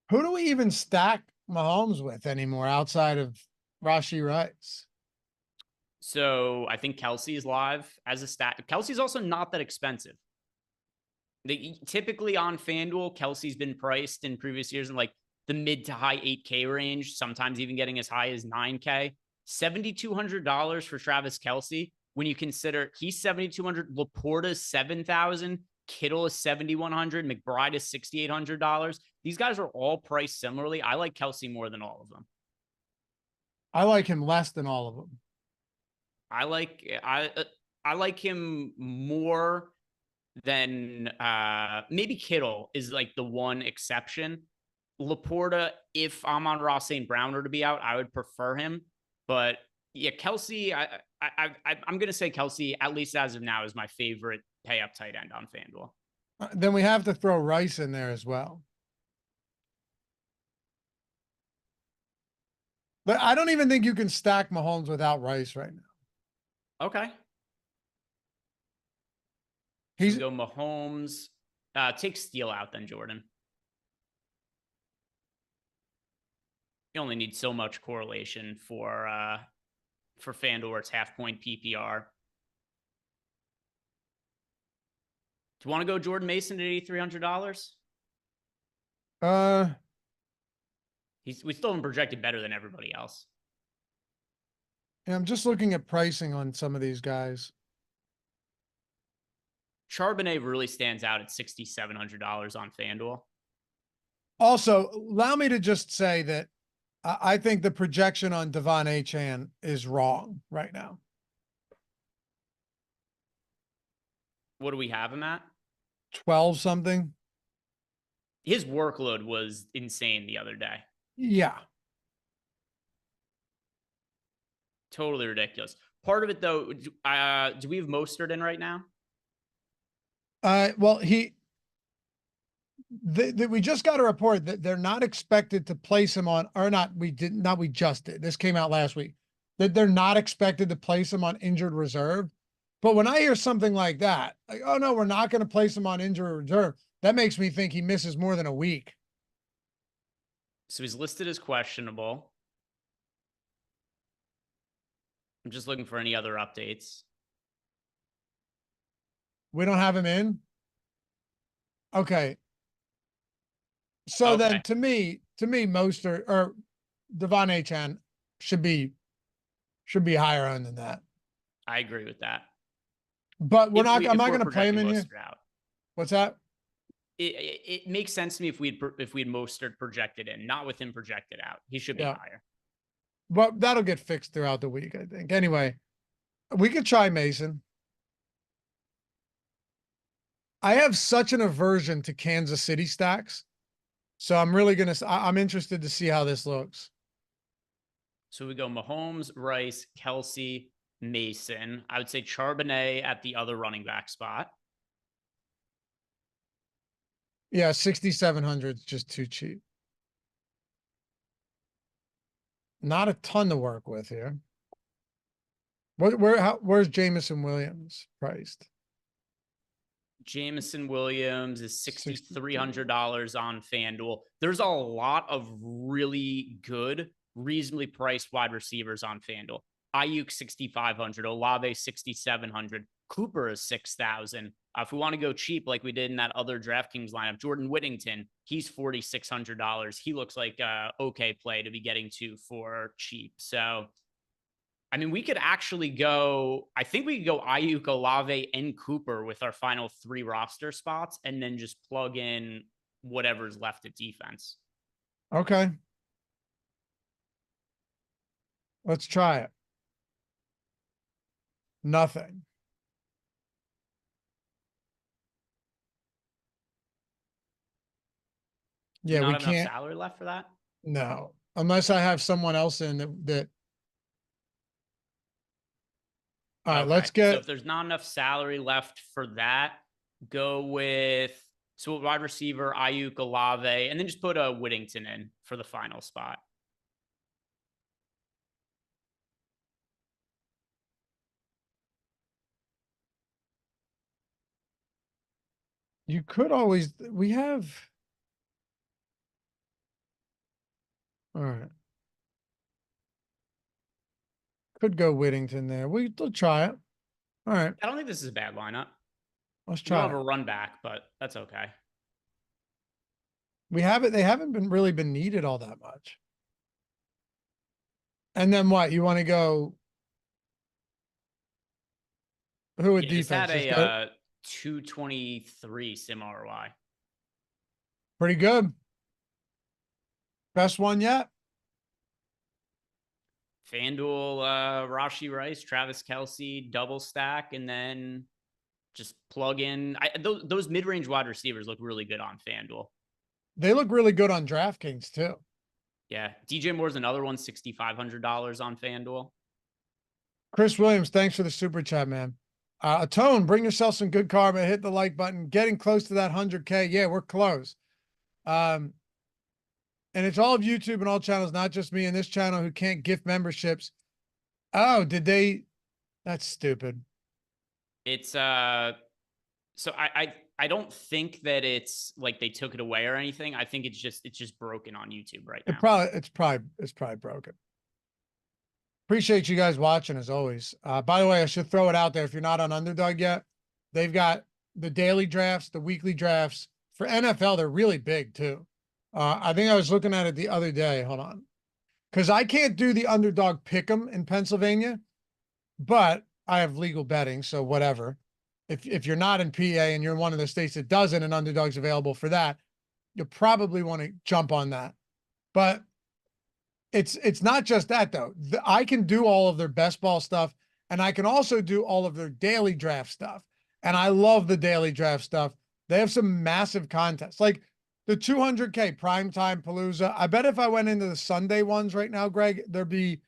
S1: Who do we even stack Mahomes with anymore outside of Rashee Rice?
S2: So I think Kelsey's live as a stat. Kelsey's also not that expensive. Typically on FanDuel, Kelsey's been priced in previous years in like the mid to high 8K range, sometimes even getting as high as 9K. $7,200 for Travis Kelsey. When you consider he's 7,200, Laporta's 7,000, Kittle is 7,100, McBride is $6,800. These guys are all priced similarly. I like Kelsey more than all of them.
S1: I like him less than all of them.
S2: I like him more than maybe Kittle is like the one exception. Laporta, if I'm on Ross St. Brown to be out, I would prefer him. But yeah, Kelsey, I'm going to say Kelsey, at least as of now, is my favorite pay up tight end on FanDuel.
S1: Then we have to throw Rice in there as well. But I don't even think you can stack Mahomes without Rice right now.
S2: Okay.
S1: He's
S2: go Mahomes. Take Steele out then, Jordan. You only need so much correlation for FanDuel where it's half point PPR. Do you want to go Jordan Mason at $8,300? We still haven't projected better than everybody else.
S1: Yeah, I'm just looking at pricing on some of these guys.
S2: Charbonnet really stands out at $6,700 on FanDuel.
S1: Also, allow me to just say that I think the projection on Devon Achane is wrong right now.
S2: What do we have him at?
S1: 12 something.
S2: His workload was insane the other day.
S1: Yeah.
S2: Totally ridiculous. Part of it, though, do we have Mostert in right now?
S1: Well, we just got a report that they're not expected to place him on, or not. We just did. This came out last week that they're not expected to place him on injured reserve. But when I hear something like that, like, oh no, we're not going to place him on injured reserve, that makes me think he misses more than a week.
S2: So he's listed as questionable. I'm just looking for any other updates.
S1: We don't have him in. Okay. So then to me, Mostert or Devon Achane should be higher on than that.
S2: I agree with that.
S1: But I'm not going to play him in here.
S2: Out.
S1: What's that?
S2: It makes sense to me if we had Mostert projected in, not with him projected out. He should be higher.
S1: But that'll get fixed throughout the week, I think. Anyway, we could try Mason. I have such an aversion to Kansas City stacks. So I'm interested to see how this looks.
S2: So we go Mahomes, Rice, Kelsey, Mason. I would say Charbonnet at the other running back spot.
S1: Yeah, 6,700 is just too cheap. Not a ton to work with here. Where's Jamison Williams priced?
S2: Jameson Williams is $6,300 on FanDuel. There's a lot of really good, reasonably priced wide receivers on FanDuel. Ayuk 6,500, Olave 6,700, Cooper is 6,000. If we want to go cheap, like we did in that other DraftKings lineup, Jordan Whittington, he's $4,600. He looks like a okay play to be getting to for cheap. So, I mean, we could actually go, I think we could go Ayuk, Olave, and Cooper with our final 3 roster spots, and then just plug in whatever's left at defense.
S1: Okay. Let's try it. Nothing. Yeah,
S2: Not
S1: we
S2: enough
S1: can't.
S2: Salary left for that?
S1: No, unless I have someone else in that. All right,
S2: Okay.
S1: let's
S2: So
S1: get.
S2: if there's not enough salary left for that, go with wide receiver, Ayuk, Olave, and then just put a Whittington in for the final spot.
S1: You could always. We have. All right. Could go Whittington there. We'll try it. All right.
S2: I don't think this is a bad lineup.
S1: Let's
S2: We
S1: try
S2: have
S1: it.
S2: a run back, but that's okay.
S1: We have it. They haven't really been needed all that much. And then what? You want to go? Who would
S2: Just had
S1: defense?
S2: a 223 sim ROI.
S1: Pretty good. Best one yet?
S2: FanDuel, Rashi Rice, Travis Kelce, double stack, and then just plug in. Those mid-range wide receivers look really good on FanDuel.
S1: They look really good on DraftKings too.
S2: Yeah. DJ Moore's another one, $6,500 on FanDuel.
S1: Chris Williams, thanks for the super chat, man. Tone, bring yourself some good karma. Hit the like button. Getting close to that 100K. Yeah, we're close. And it's all of YouTube and all channels, not just me and this channel who can't gift memberships. Oh, did they? That's stupid.
S2: It's so I don't think that it's like they took it away or anything. I think it's just broken on YouTube right now.
S1: It's probably broken. Appreciate you guys watching as always. By the way, I should throw it out there. If you're not on Underdog yet, they've got the daily drafts, the weekly drafts for NFL. They're really big too. I think I was looking at it the other day. Hold on. Because I can't do the Underdog pick'em in Pennsylvania, but I have legal betting, so whatever. If you're not in PA and you're in one of the states that doesn't and Underdog's available for that, you'll probably want to jump on that. But it's not just that though. I can do all of their best ball stuff, and I can also do all of their daily draft stuff. And I love the daily draft stuff. They have some massive contests. Like the 200K primetime Palooza. I bet if I went into the Sunday ones right now, Greg, there'd be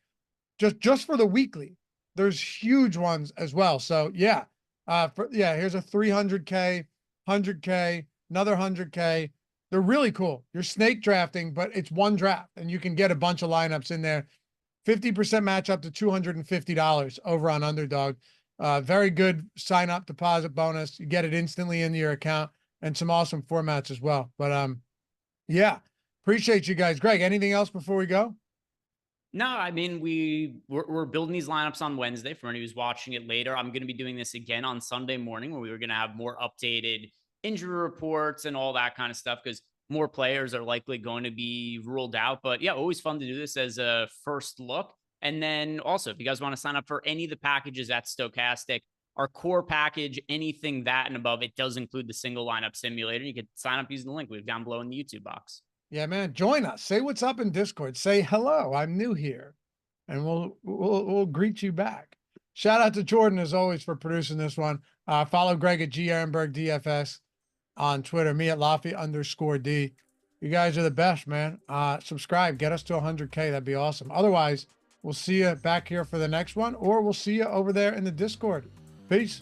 S1: just for the weekly. There's huge ones as well. So yeah, here's a 300K, 100K, another 100K. They're really cool. You're snake drafting, but it's one draft, and you can get a bunch of lineups in there. 50% match up to $250 over on Underdog. Very good sign up deposit bonus. You get it instantly into your account, and some awesome formats as well. But yeah, appreciate you guys. Greg, anything else before we go?
S2: No, I mean, we're building these lineups on Wednesday for anyone who's watching it later. I'm going to be doing this again on Sunday morning, where we were going to have more updated injury reports and all that kind of stuff, because more players are likely going to be ruled out. But yeah, always fun to do this as a first look. And then also, if you guys want to sign up for any of the packages at Stokastic, our core package, anything that and above, it does include the single lineup simulator. You can sign up using the link we have down below in the YouTube box. Yeah, man, join us. Say what's up in Discord. Say hello. I'm new here, and we'll greet you back. Shout out to Jordan as always for producing this one. Follow Greg at G Ehrenberg DFS on Twitter. Me at Laffy_D. You guys are the best, man. Subscribe. Get us to 100K. That'd be awesome. Otherwise, we'll see you back here for the next one, or we'll see you over there in the Discord. Peace.